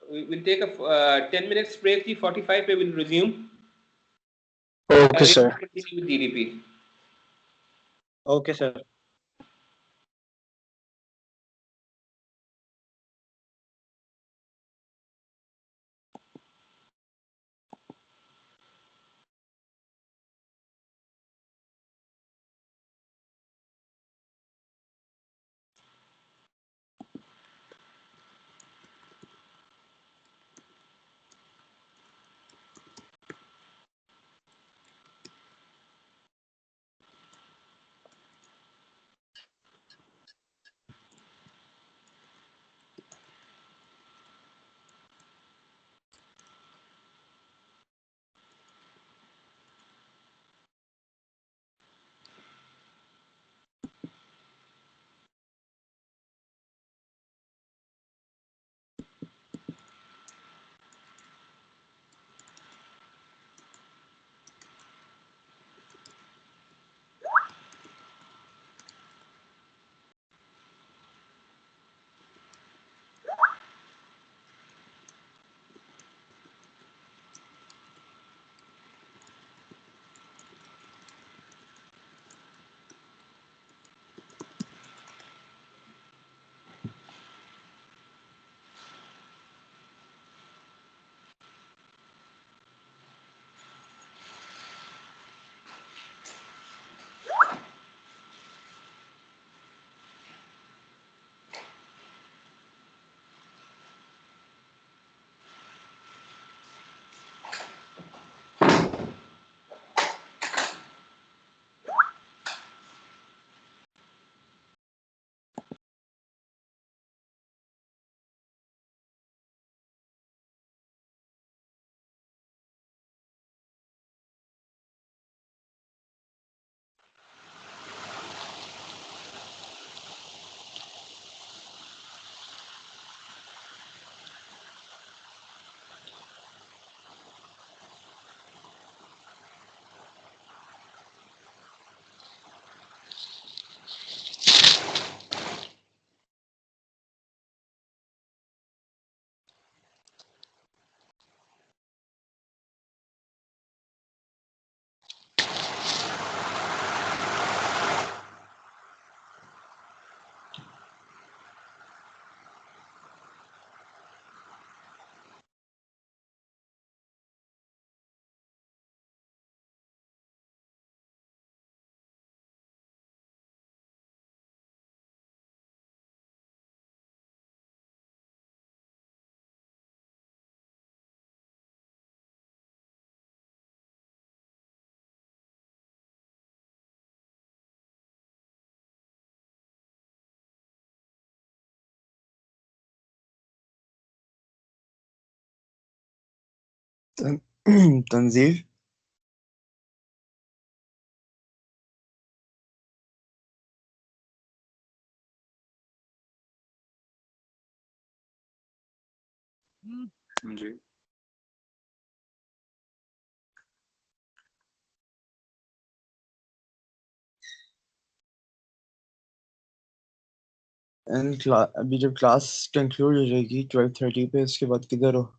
S1: We'll take a 10 minutes break. 45 we will resume.
S7: Okay, sir.
S1: Continue with GDP.
S8: Okay, sir.
S9: Tanzeer.
S3: जी।
S9: अभी जब class conclude हो जाएगी 12:30 पे, इसके बाद किधर हो?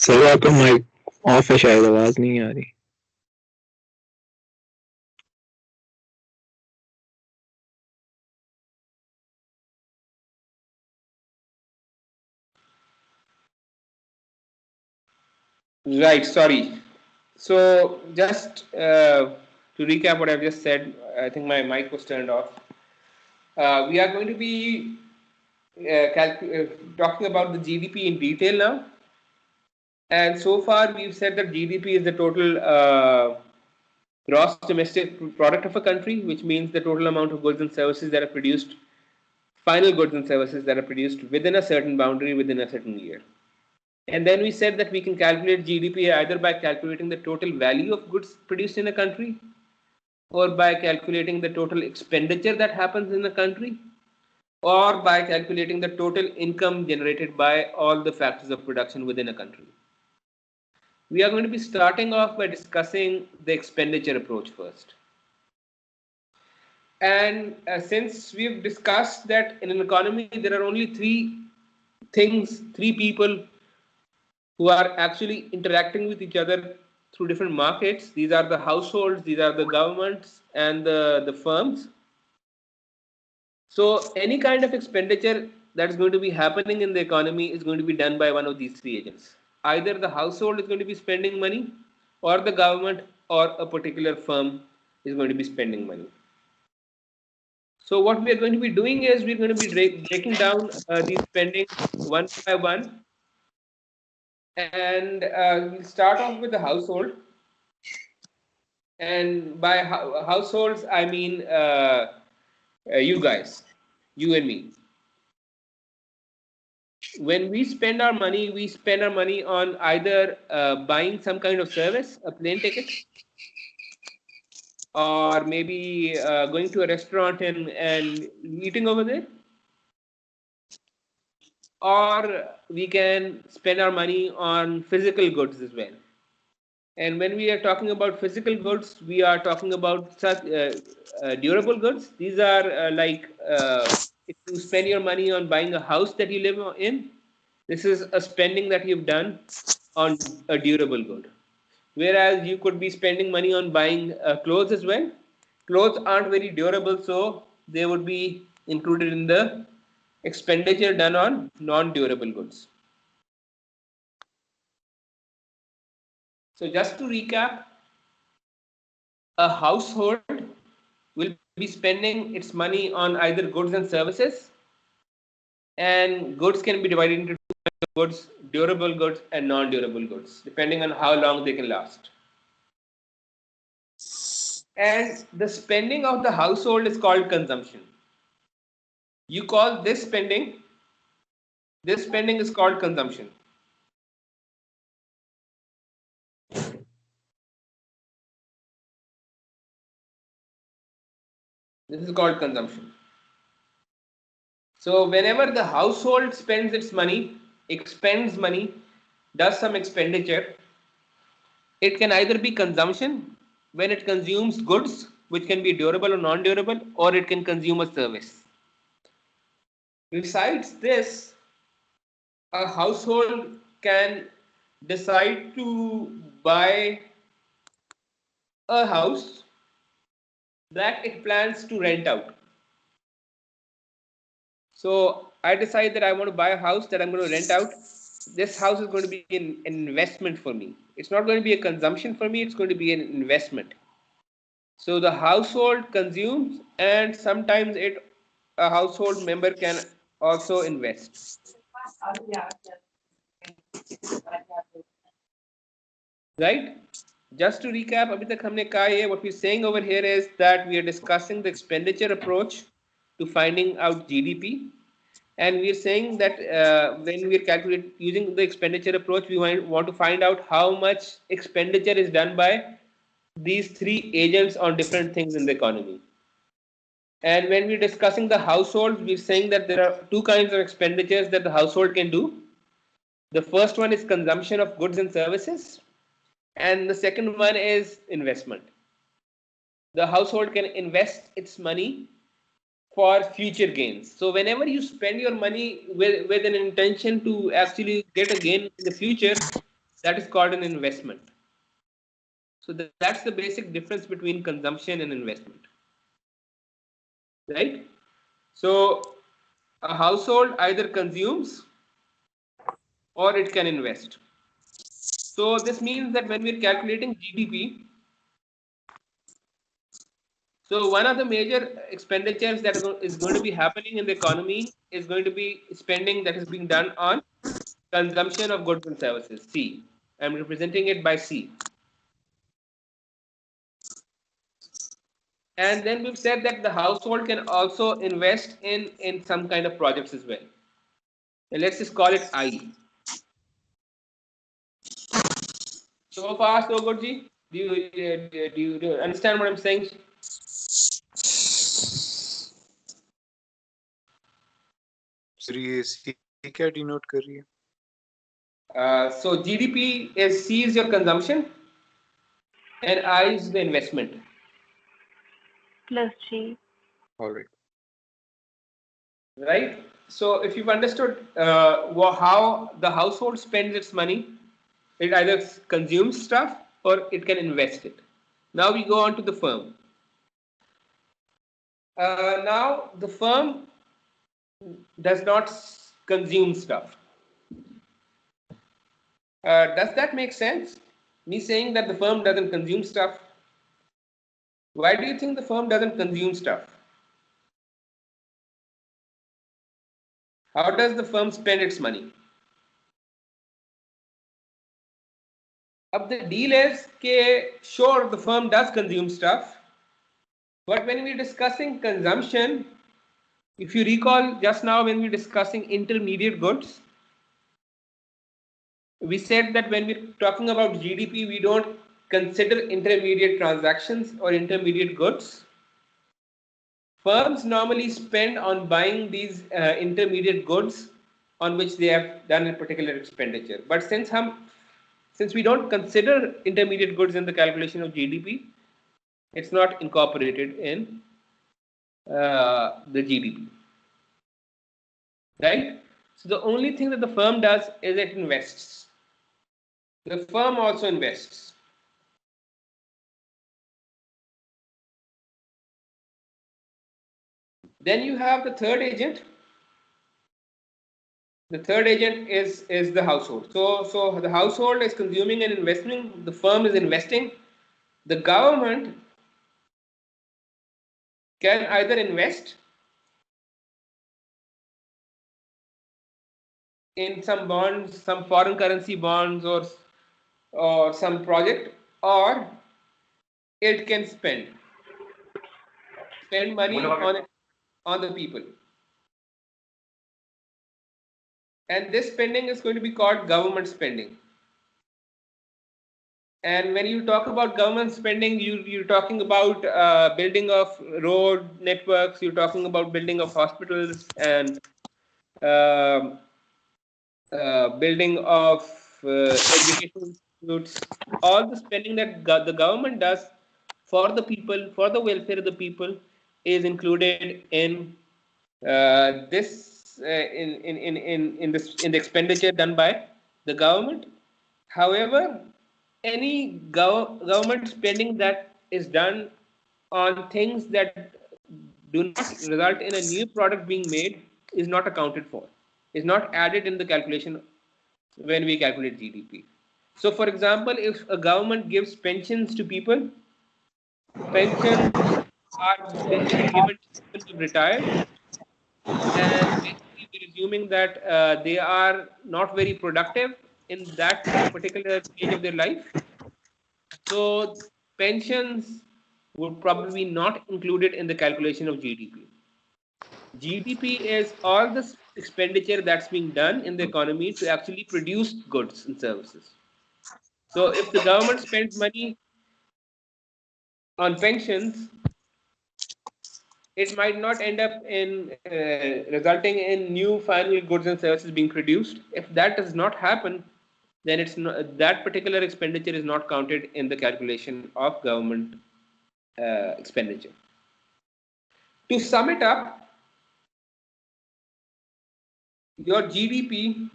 S7: Sir आपका माइक ऑफ है, शायद आवाज नहीं आ रही।
S1: Right, sorry. So just to recap what I've just said, I think my mic was turned off. We are going to be talking about the GDP in detail now. And so far, we've said that GDP is the total gross domestic product of a country, which means the total amount of goods and services that are produced, final goods and services that are produced within a certain boundary within a certain year. And then we said that we can calculate GDP either by calculating the total value of goods produced in a country or by calculating the total expenditure that happens in a country or by calculating the total income generated by all the factors of production within a country. We are going to be starting off by discussing the expenditure approach first. And since we've discussed that in an economy there are only three people who are actually interacting with each other through different markets. These are the households, these are the governments, and the firms. So, any kind of expenditure that's going to be happening in the economy is going to be done by one of these three agents. Either the household is going to be spending money, or the government or a particular firm is going to be spending money. So what we are going to be doing is we're going to be breaking down these spendings one by one, and we'll start off with the household. And by households, I mean you guys, you and me. When we spend our money on either buying some kind of service, a plane ticket, or maybe going to a restaurant and eating over there, or we can spend our money on physical goods as well. And when we are talking about physical goods, we are talking about such durable goods. These are if you spend your money on buying a house that you live in, this is a spending that you've done on a durable good. Whereas you could be spending money on buying clothes as well. Clothes aren't very durable, so they would be included in the expenditure done on non-durable goods. So just to recap, a household will be spending its money on either goods and services, and goods can be divided into two kinds of goods: durable goods and non-durable goods, depending on how long they can last. And the spending of the household is called consumption. You call this spending is called consumption. This is called consumption. So whenever the household spends its money, expends money, does some expenditure, it can either be consumption when it consumes goods which can be durable or non-durable, or it can consume a service. Besides this, a household can decide to buy a house that it plans to rent out. So I decide that I want to buy a house that I'm going to rent out. This house is going to be an investment for me. It's not going to be a consumption for me, it's going to be an investment. So the household consumes, and sometimes a household member can also invest. Right? Just to recap, अभी तक हमने कहा है, what we're saying over here is that we are discussing the expenditure approach to finding out GDP, and we are saying that when we are calculating using the expenditure approach, we want to find out how much expenditure is done by these three agents on different things in the economy. And when we're discussing the household, we're saying that there are two kinds of expenditures that the household can do. The first one is consumption of goods and services, and the second one is investment. The household can invest its money for future gains. So whenever you spend your money with an intention to actually get a gain in the future, that is called an investment. So that's the basic difference between consumption and investment. Right? So a household either consumes or it can invest. So this means that when we're calculating GDP, so one of the major expenditures that is going to be happening in the economy is going to be spending that is being done on consumption of goods and services. C. I'm representing it by C. And then we've said that the household can also invest in some kind of projects as well. And let's just call it I. So far, so good, Ji? Do you understand what I'm saying?
S3: Sir ये सी क्या denote कर रही है?
S1: So GDP is C is your consumption, and I is the investment.
S2: Plus G.
S3: All right.
S1: Right? So if you've understood how the household spends its money, it either consumes stuff or it can invest it. Now we go on to the firm. Now the firm does not consume stuff. Does that make sense? Me saying that the firm doesn't consume stuff. Why do you think the firm doesn't consume stuff? How does the firm spend its money? अब the deal is that sure the firm does consume stuff, but when we're discussing consumption, if you recall just now when we're discussing intermediate goods, we said that when we're talking about GDP, we don't consider intermediate transactions or intermediate goods. Firms normally spend on buying these intermediate goods on which they have done a particular expenditure. But since we don't consider intermediate goods in the calculation of GDP, it's not incorporated in the GDP, right? So the only thing that the firm does is it invests. The firm also invests. Then you have the third agent. The third agent is the household. So the household is consuming and investing. The firm is investing. The government can either invest in some bonds, some foreign currency bonds, or some project, or it can spend money on the people. And this spending is going to be called government spending. And when you talk about government spending, you're talking about building of road networks, you're talking about building of hospitals, and um building of education institutes, all the spending that the government does for the people, for the welfare of the people, is included in this in the expenditure done by the government. However, any government spending that is done on things that do not result in a new product being made is not accounted for, is not added in the calculation when we calculate GDP. So, for example, if a government gives pensions to people, pensions are basically given to people who have retired, and basically we're assuming that they are not very productive in that particular stage of their life. So pensions would probably not included in the calculation of GDP. GDP is all the expenditure that's being done in the economy to actually produce goods and services. So if the government spends money on pensions, it might not end up in resulting in new final goods and services being produced. If that does not happen, then it's not, that particular expenditure is not counted in the calculation of government expenditure. To sum it up, your GDP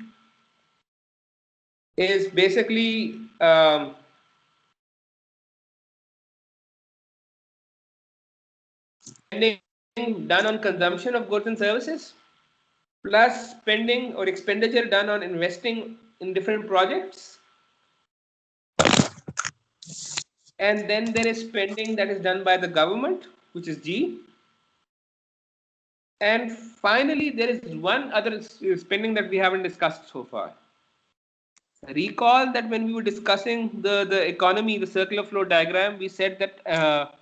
S1: is basically spending done on consumption of goods and services, plus spending or expenditure done on investing in different projects, and then there is spending that is done by the government, which is G, and finally there is one other spending that we haven't discussed so far. Recall that when we were discussing the economy, the circular flow diagram, we said that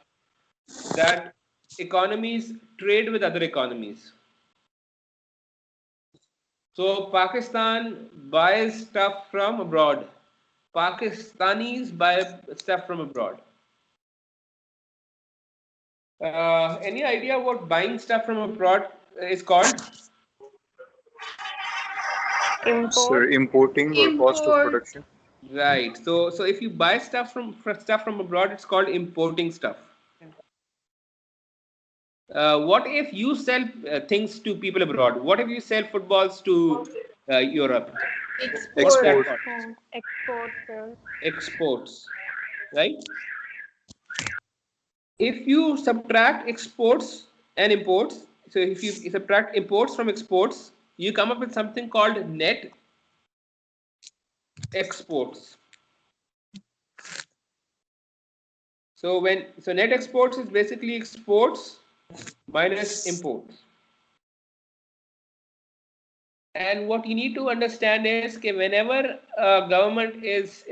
S1: economies trade with other economies. So Pakistan buys stuff from abroad. Pakistanis buy stuff from abroad. Any idea what buying stuff from abroad is called?
S3: Sir,
S2: Import.
S3: importing or cost of
S5: Import.
S3: production.
S1: Right. So if you buy stuff from abroad, it's called importing stuff. What if you sell things to people abroad? What if you sell footballs to Europe? What's
S5: Export.
S1: that
S3: Export.
S1: called?
S2: Export, sir.
S1: Exports, right? If you subtract exports and imports, so if you subtract imports from exports, you come up with something called net exports. So net exports is basically exports minus imports. And what you need to understand is that whenever government is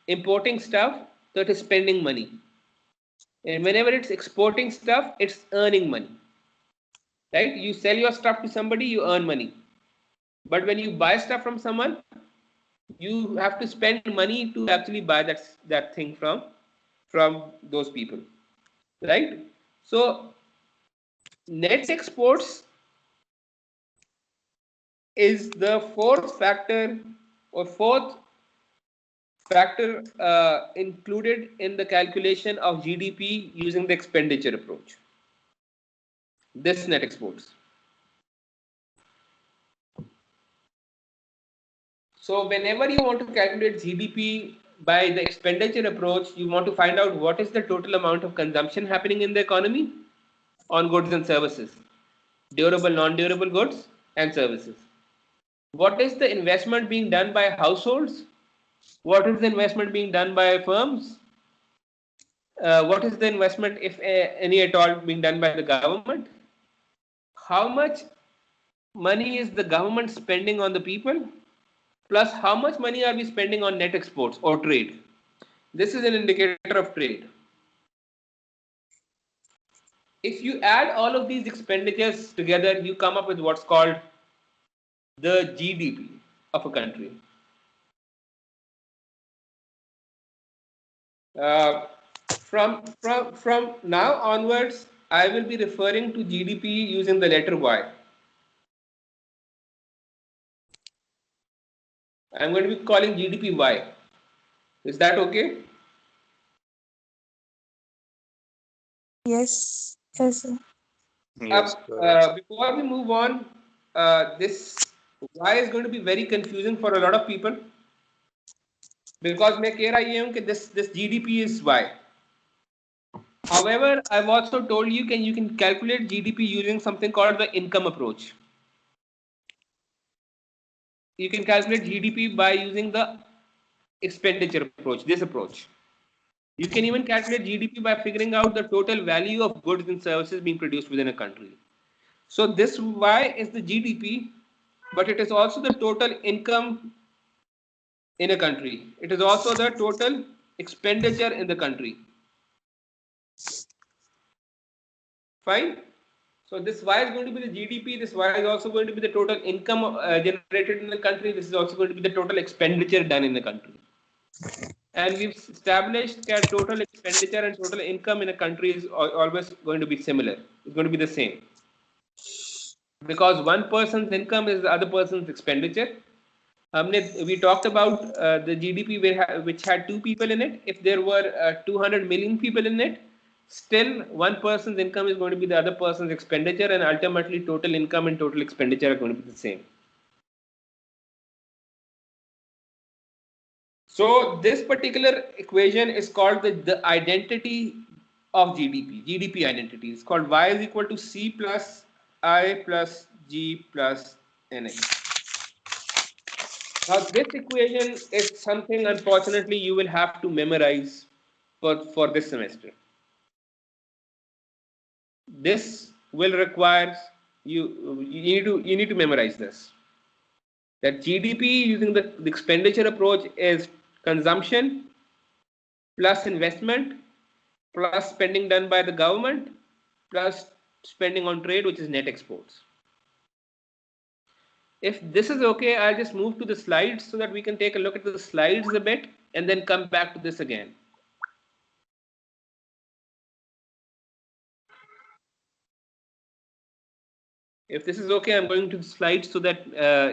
S1: importing stuff, so it is spending money, and whenever it's exporting stuff, it's earning money. Right? You sell your stuff to somebody, you earn money. But when you buy stuff from someone, you have to spend money to actually buy that thing from those people. Right? So net exports is the fourth factor or fourth factor included in the calculation of GDP using the expenditure approach. This net exports. So whenever you want to calculate GDP by the expenditure approach, you want to find out what is the total amount of consumption happening in the economy on goods and services, durable, non-durable goods and services. What is the investment being done by households? What is the investment being done by firms? What is the investment, if any at all, being done by the government? How much money is the government spending on the people? Plus, how much money are we spending on net exports or trade? This is an indicator of trade. If you add all of these expenditures together, you come up with what's called the GDP of a country. Uh, from now onwards, I will be referring to GDP using the letter Y. I'm going to be calling GDP Y. Is that okay?
S4: Yes. Yes, sir.
S3: Yes, go ahead.
S1: Before we move on, this Y is going to be very confusing for a lot of people because मैं कह रहा ये हूँ कि this GDP is Y. However, I've also told you can calculate GDP using something called the income approach. You can calculate GDP by using the expenditure approach, this approach. You can even calculate GDP by figuring out the total value of goods and services being produced within a country. So this Y is the GDP, but it is also the total income in a country. It is also the total expenditure in the country. Fine. So this Y is going to be the GDP. This Y is also going to be the total income generated in the country. This is also going to be the total expenditure done in the country. And we've established that total expenditure and total income in a country is always going to be similar. It's going to be the same. Because one person's income is the other person's expenditure. We talked about the GDP which had two people in it. If there were 200 million people in it, still one person's income is going to be the other person's expenditure, and ultimately total income and total expenditure are going to be the same. So this particular equation is called the identity of GDP, GDP identity. It's called Y is equal to C plus I plus G plus NX. Now this equation is something unfortunately you will have to memorize for this semester. This will require you need to memorize this. That GDP using the expenditure approach is consumption plus investment plus spending done by the government plus spending on trade, which is net exports. If this is okay, I'll just move to the slides so that we can take a look at the slides a bit and then come back to this again. If this is okay, I'm going to the slides so that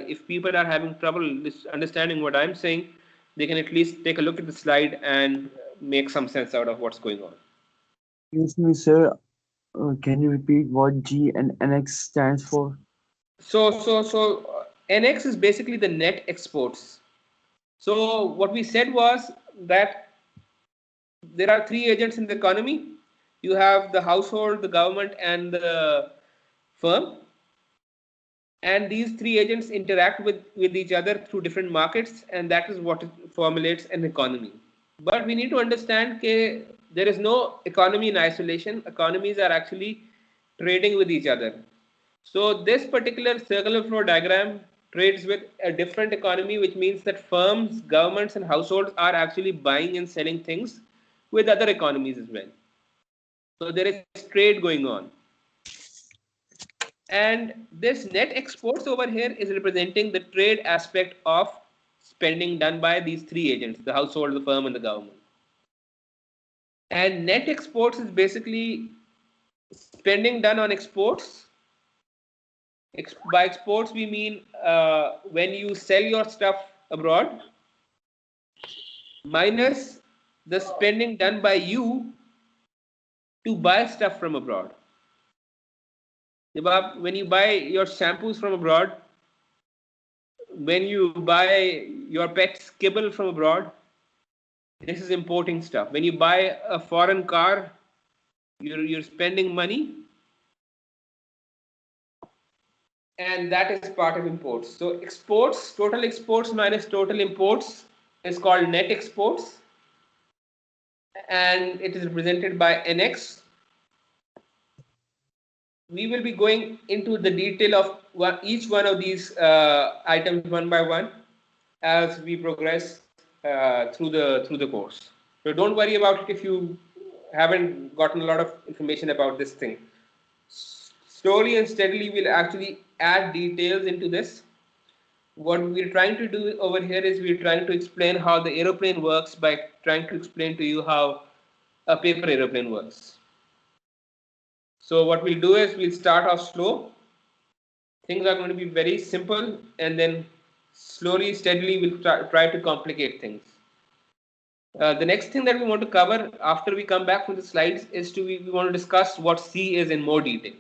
S1: if people are having trouble understanding what I'm saying, they can at least take a look at the slide and make some sense out of what's going on.
S9: Excuse me, sir. Can you repeat what G and NX stands for?
S1: So NX is basically the net exports. So what we said was that there are three agents in the economy. You have the household, the government, and the firm. And these three agents interact with each other through different markets, and that is what formulates an economy. But we need to understand that there is no economy in isolation. Economies are actually trading with each other. So this particular circular flow diagram trades with a different economy, which means that firms, governments, and households are actually buying and selling things with other economies as well. So there is trade going on. And this net exports over here is representing the trade aspect of spending done by these three agents, the household, the firm, and the government. And net exports is basically spending done on exports. By exports, we mean when you sell your stuff abroad, minus the spending done by you to buy stuff from abroad. When you buy your shampoos from abroad, when you buy your pet's kibble from abroad, this is importing stuff. When you buy a foreign car, you're spending money, and that is part of imports. So exports, total exports minus total imports is called net exports, and it is represented by NX. We will be going into the detail of each one of these items one by one as we progress through the course. So don't worry about it if you haven't gotten a lot of information about this thing. Slowly and steadily, we'll actually add details into this. What we're trying to do over here is we're trying to explain how the aeroplane works by trying to explain to you how a paper aeroplane works. So what we'll do is we'll start off slow. Things are going to be very simple, and then slowly, steadily, we'll try to complicate things. The next thing that we want to cover after we come back from the slides is we want to discuss what C is in more detail.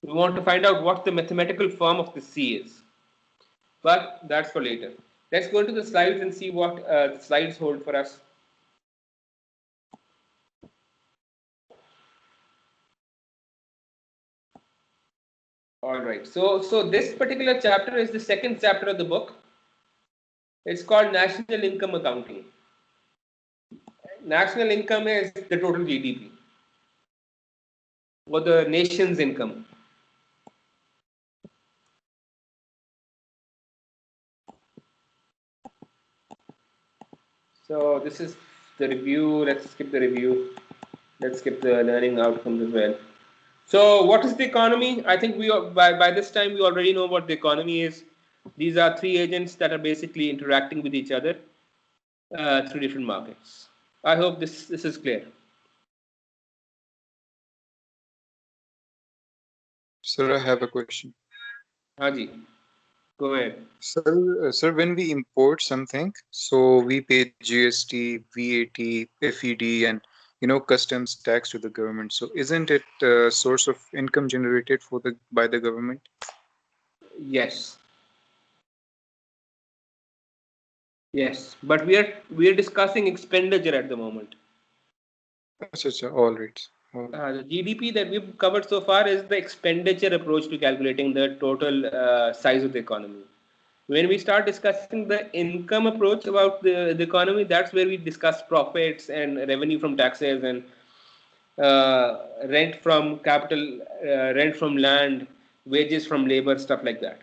S1: We want to find out what the mathematical form of the C is. But that's for later. Let's go to the slides and see what the slides hold for us. All right. So this particular chapter is the second chapter of the book. It's called National Income Accounting. National income is the total GDP or the nation's income. So this is the review. Let's skip the review. Let's skip the learning outcomes as well. So what is the economy? I think by this time we already know what the economy is. These are three agents that are basically interacting with each other through different markets. I hope this is clear.
S3: Sir, I have a question.
S1: Haji, go ahead.
S3: Sir, when we import something, so we pay GST, VAT, FED, and customs tax to the government. So isn't it a source of income generated by the government?
S1: Yes. Yes, but we are discussing expenditure at the moment.
S3: All right.
S1: The GDP that we've covered so far is the expenditure approach to calculating the total size of the economy. When we start discussing the income approach about the economy, that's where we discuss profits and revenue from taxes and rent from capital, rent from land, wages from labor, stuff like that.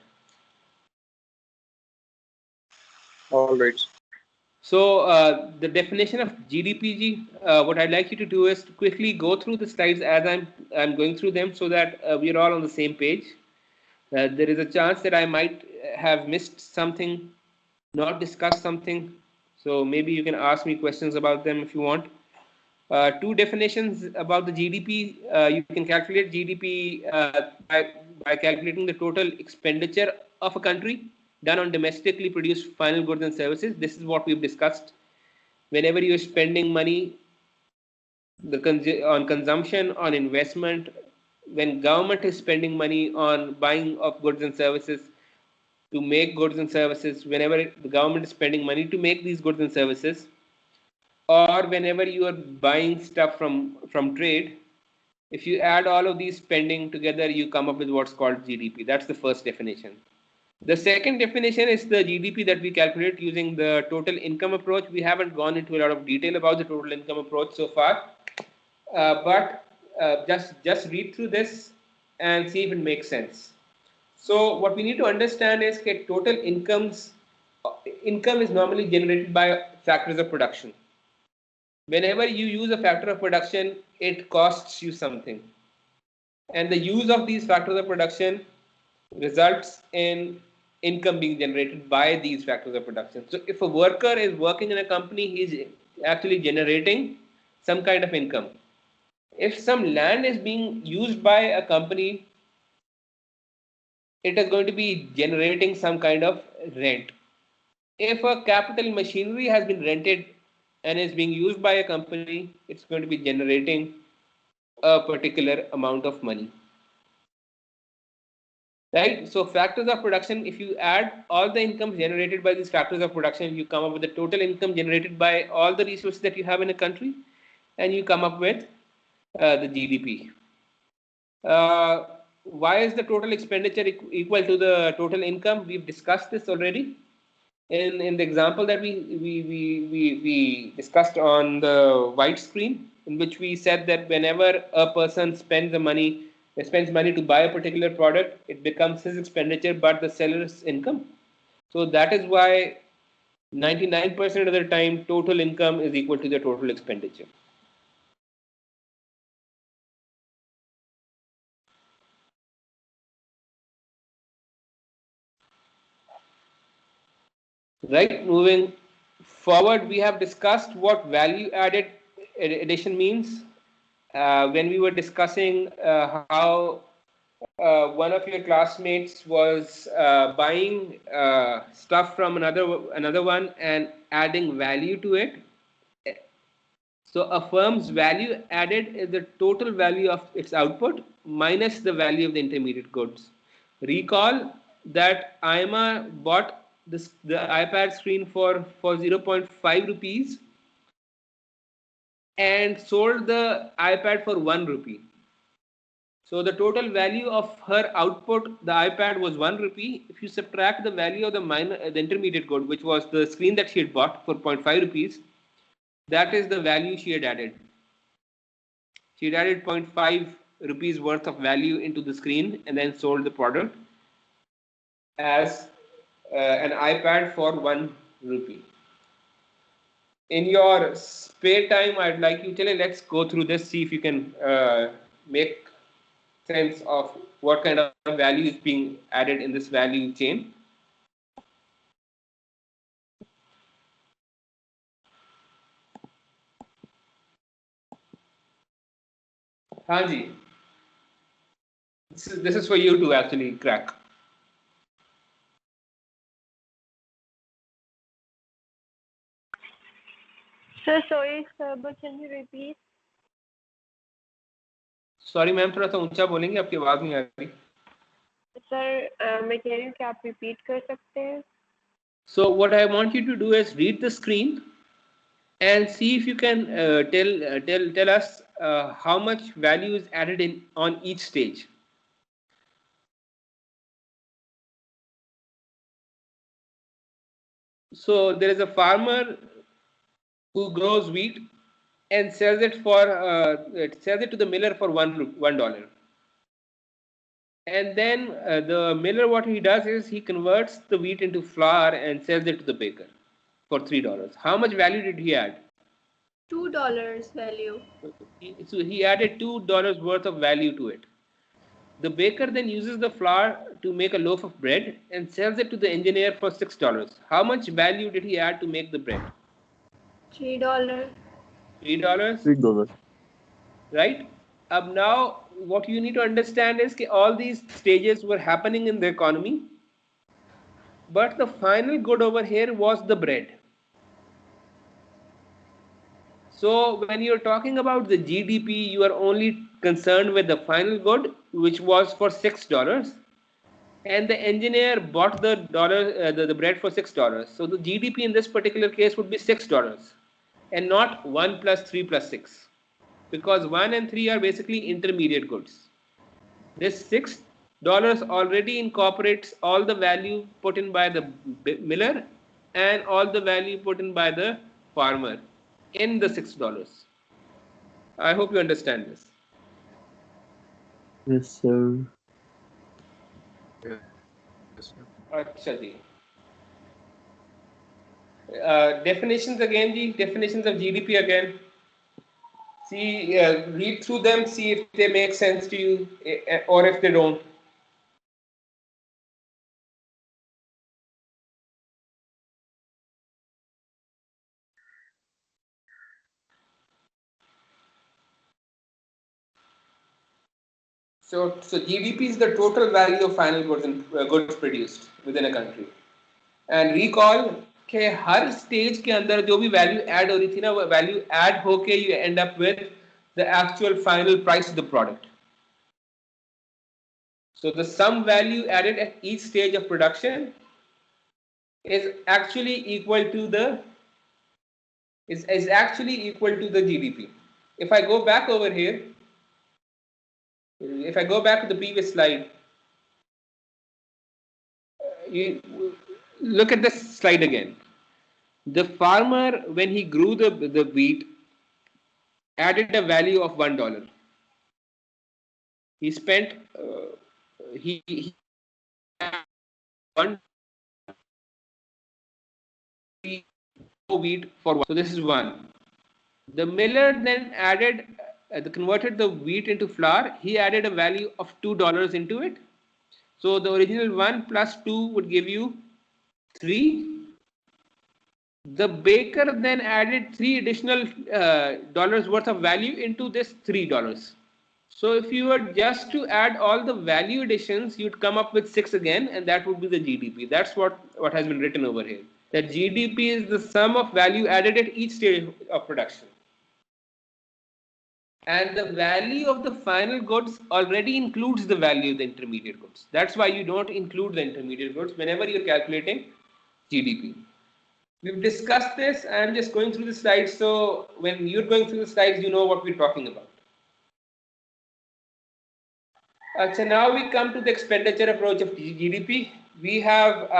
S3: All right.
S1: So the definition of GDP, what I'd like you to do is to quickly go through the slides as I'm going through them, so that we are all on the same page. There is a chance that I might have missed something, not discussed something. So maybe you can ask me questions about them if you want. Two definitions about the GDP. You can calculate GDP by calculating the total expenditure of a country done on domestically produced final goods and services. This is what we've discussed. Whenever you're spending money on consumption, on investment, when government is spending money on buying of goods and services to make goods and services, whenever the government is spending money to make these goods and services, or whenever you are buying stuff from trade, if you add all of these spending together, you come up with what's called GDP. That's the first definition. The second definition is the GDP that we calculate using the total income approach. We haven't gone into a lot of detail about the total income approach so far, but just read through this and see if it makes sense. So what we need to understand is that total income is normally generated by factors of production. Whenever you use a factor of production, it costs you something. And the use of these factors of production results in income being generated by these factors of production. So if a worker is working in a company, he is actually generating some kind of income. If some land is being used by a company, it is going to be generating some kind of rent. If a capital machinery has been rented and is being used by a company, it's going to be generating a particular amount of money. Right? So factors of production, if you add all the income generated by these factors of production, you come up with the total income generated by all the resources that you have in a country, and you come up with the GDP. Why is the total expenditure equal to the total income? We've discussed this already in the example that we discussed on the white screen, in which we said that whenever a person spends money to buy a particular product, it becomes his expenditure but the seller's income. So that is why 99% of the time total income is equal to the total expenditure. Right, moving forward, we have discussed what value added addition means. When we were discussing how one of your classmates was buying stuff from another one and adding value to it. So a firm's value added is the total value of its output minus the value of the intermediate goods. Recall that IMA bought the iPad screen for 0.5 rupees and sold the iPad for 1 rupee. So the total value of her output, the iPad, was 1 rupee. If you subtract the value of the intermediate good, which was the screen that she had bought for 0.5 rupees, that is the value she had added. She had added 0.5 rupees worth of value into the screen and then sold the product as an iPad for 1 rupee. In your spare time, I'd like you to let's go through this, see if you can make sense of what kind of value is being added in this value chain. Hanji, this is for you to actually crack.
S2: Sir, sorry, sir, but can you repeat?
S1: Sorry ma'am, थोड़ा सा ऊंचा बोलेंगे, आपकी आवाज नहीं आ रही.
S2: Sir मैं कह रही हूँ कि आप रिपीट कर सकते हैं.
S1: So what I want you to do is read the screen and see if you can tell us how much value is added in on each stage. So there is a farmer who grows wheat and sells it to the miller for $1. And then the miller, what he does is he converts the wheat into flour and sells it to the baker for $3. How much value did he add?
S5: $2 value.
S1: So he added $2 worth of value to it. The baker then uses the flour to make a loaf of bread and sells it to the engineer for $6. How much value did he add to make the bread?
S5: $3.
S1: $3.
S9: $3.
S1: Right? Now, what you need to understand is that all these stages were happening in the economy, but the final good over here was the bread. So when you're talking about the GDP, you are only concerned with the final good, which was for $6, and the engineer bought the bread for $6. So the GDP in this particular case would be $6, and not 1 plus 3 plus 6, because 1 and 3 are basically intermediate goods. This $6 already incorporates all the value put in by the miller and all the value put in by the farmer in the $6. I hope you understand this.
S9: Yes, sir.
S3: Yeah. Yes, sir.
S1: अच्छा जी. Definitions again, ji. Definitions of GDP again. See, read through them, see if they make sense to you or if they don't. So GDP is the total value of final goods and goods produced within a country. And recall कि हर stage के अंदर जो भी value add हो रही थी ना वो वैल्यू ऐड होके you end up with the actual final price of the product. So the sum value added at each stage of production is actually equal to the is actually equal to the GDP. If I go back over here, if I go back to the previous slide, you look at this slide again. The farmer, when he grew the wheat, added a value of $1. He spent he one wheat for one. So this is one. The miller then added converted the wheat into flour. He added a value of $2 into it. So the original one plus two would give you 3. The baker then added 3 additional dollars worth of value into this $3. So if you were just to add all the value additions, you'd come up with 6 again, and that would be the GDP. That's what has been written over here. That GDP is the sum of value added at each stage of production. And the value of the final goods already includes the value of the intermediate goods. That's why you don't include the intermediate goods whenever you're calculating GDP. We've discussed this. I'm just going through the slides, so when you're going through the slides, you know what we're talking about. So now we come to the expenditure approach of GDP. We have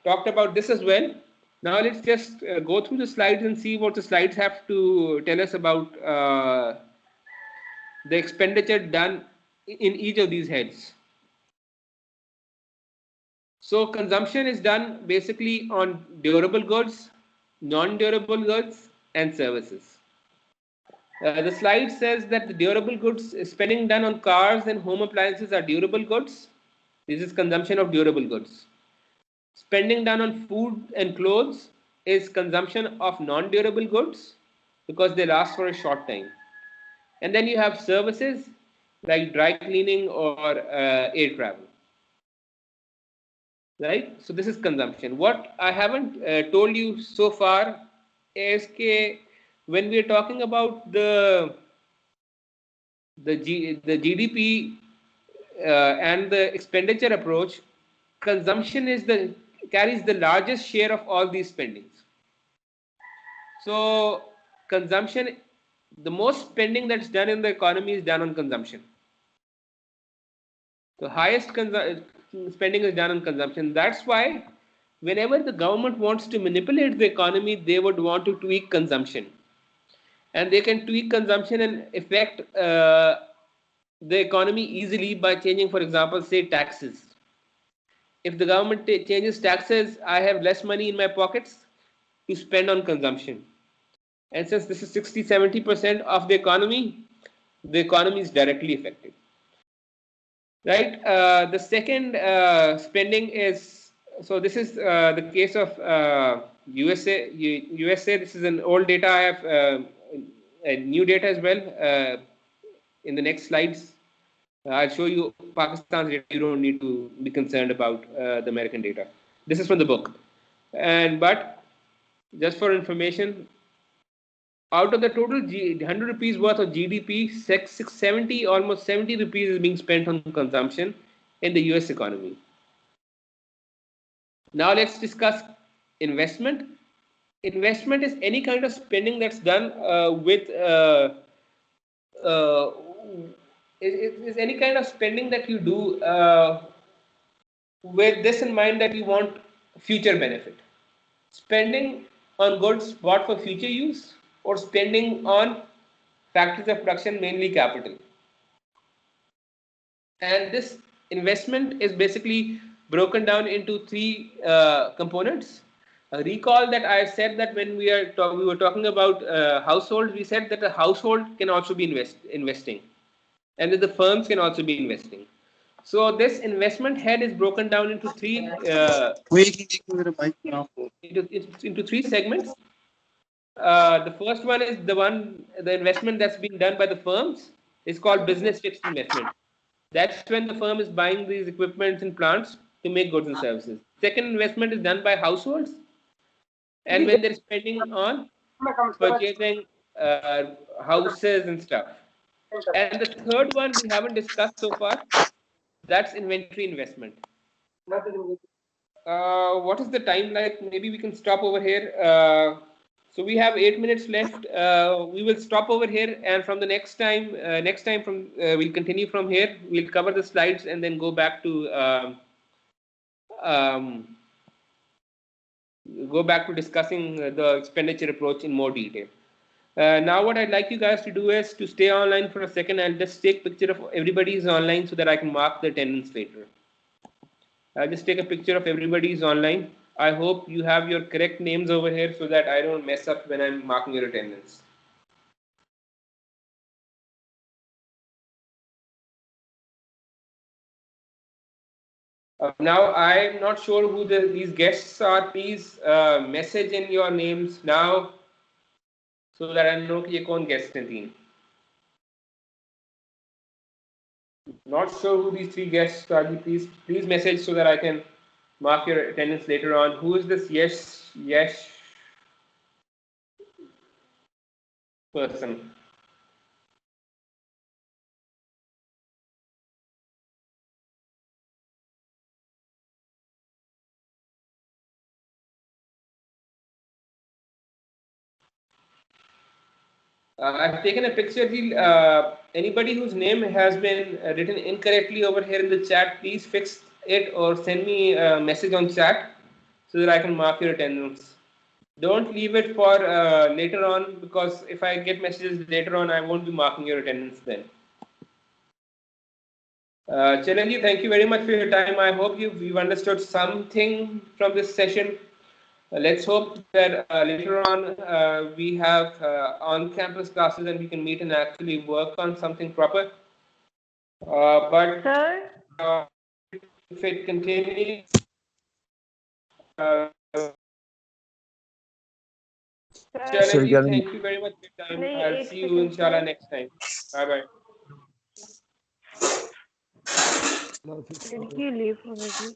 S1: talked about this as well. Now let's just go through the slides and see what the slides have to tell us about the expenditure done in each of these heads. So consumption is done basically on durable goods, non-durable goods, and services. The slide says that the durable goods spending done on cars and home appliances are durable goods. This is consumption of durable goods. Spending done on food and clothes is consumption of non-durable goods because they last for a short time. And then you have services like dry cleaning or air travel. Right? So this is consumption. What I haven't told you so far is that when we are talking about the GDP and the expenditure approach, consumption is the carries the largest share of all these spendings. So consumption, the most spending that's done in the economy is done on consumption. The highest spending is done on consumption. That's why whenever the government wants to manipulate the economy, they would want to tweak consumption. And they can tweak consumption and affect the economy easily by changing, for example, say taxes. If the government changes taxes, I have less money in my pockets to spend on consumption. And since this is 60-70% of the economy is directly affected. Right. The second spending is, so this is the case of USA. USA. This is an old data. I have new data as well. In the next slides, I'll show you Pakistan's data. You don't need to be concerned about the American data. This is from the book. But just for information, out of the total 100 rupees worth of GDP, 670, almost 70 rupees is being spent on consumption in the US economy. Now let's discuss investment. Investment is any kind of spending that's done with uh, is any kind of spending that you do with this in mind that you want future benefit. Spending on goods bought for future use or spending on factors of production, mainly capital. And this investment is basically broken down into three components. Recall that I said that when we were talking about households, we said that the household can also be investing, and that the firms can also be investing. So this investment head is broken down into into three segments. The first one is the investment that's being done by the firms is called business fixed investment. That's when the firm is buying these equipments and plants to make goods and services. Second investment is done by households, and when they're spending on purchasing houses and stuff. And the third one we haven't discussed so far, that's inventory investment. What is the time like? Maybe we can stop over here. So we have 8 minutes left. We will stop over here, and from the next time from we'll continue from here. We'll cover the slides and then um, go back to discussing the expenditure approach in more detail. Now what I'd like you guys to do is to stay online for a second. I'll just take picture of everybody's online so that I can mark the attendance later. I'll just take a picture of everybody's online. I hope you have your correct names over here so that I don't mess up when I'm marking your attendance. Now I'm not sure who these guests are. Please message in your names now so that I know कि ये कौन guest हैं तीन. Not sure who these three guests are. Please message so that I can mark your attendance later on. Who is this yes person? I've taken a picture. Anybody whose name has been written incorrectly over here in the chat, please fix it or send me a message on chat so that I can mark your attendance. Don't leave it for later on, because if I get messages later on, I won't be marking your attendance then. Chiranjeev, thank you very much for your time. I hope you've understood something from this session. Let's hope that later on we have on-campus classes and we can meet and actually work on something proper. But
S2: Sir?
S1: If it continues,
S9: Sir,
S1: Chiranjeev,
S9: can
S1: thank you very much for your time.
S2: नहीं,
S1: I'll
S2: एक
S1: see you
S2: second,
S1: inshallah
S2: sir.
S1: next time. Bye-bye.
S2: Did he leave already?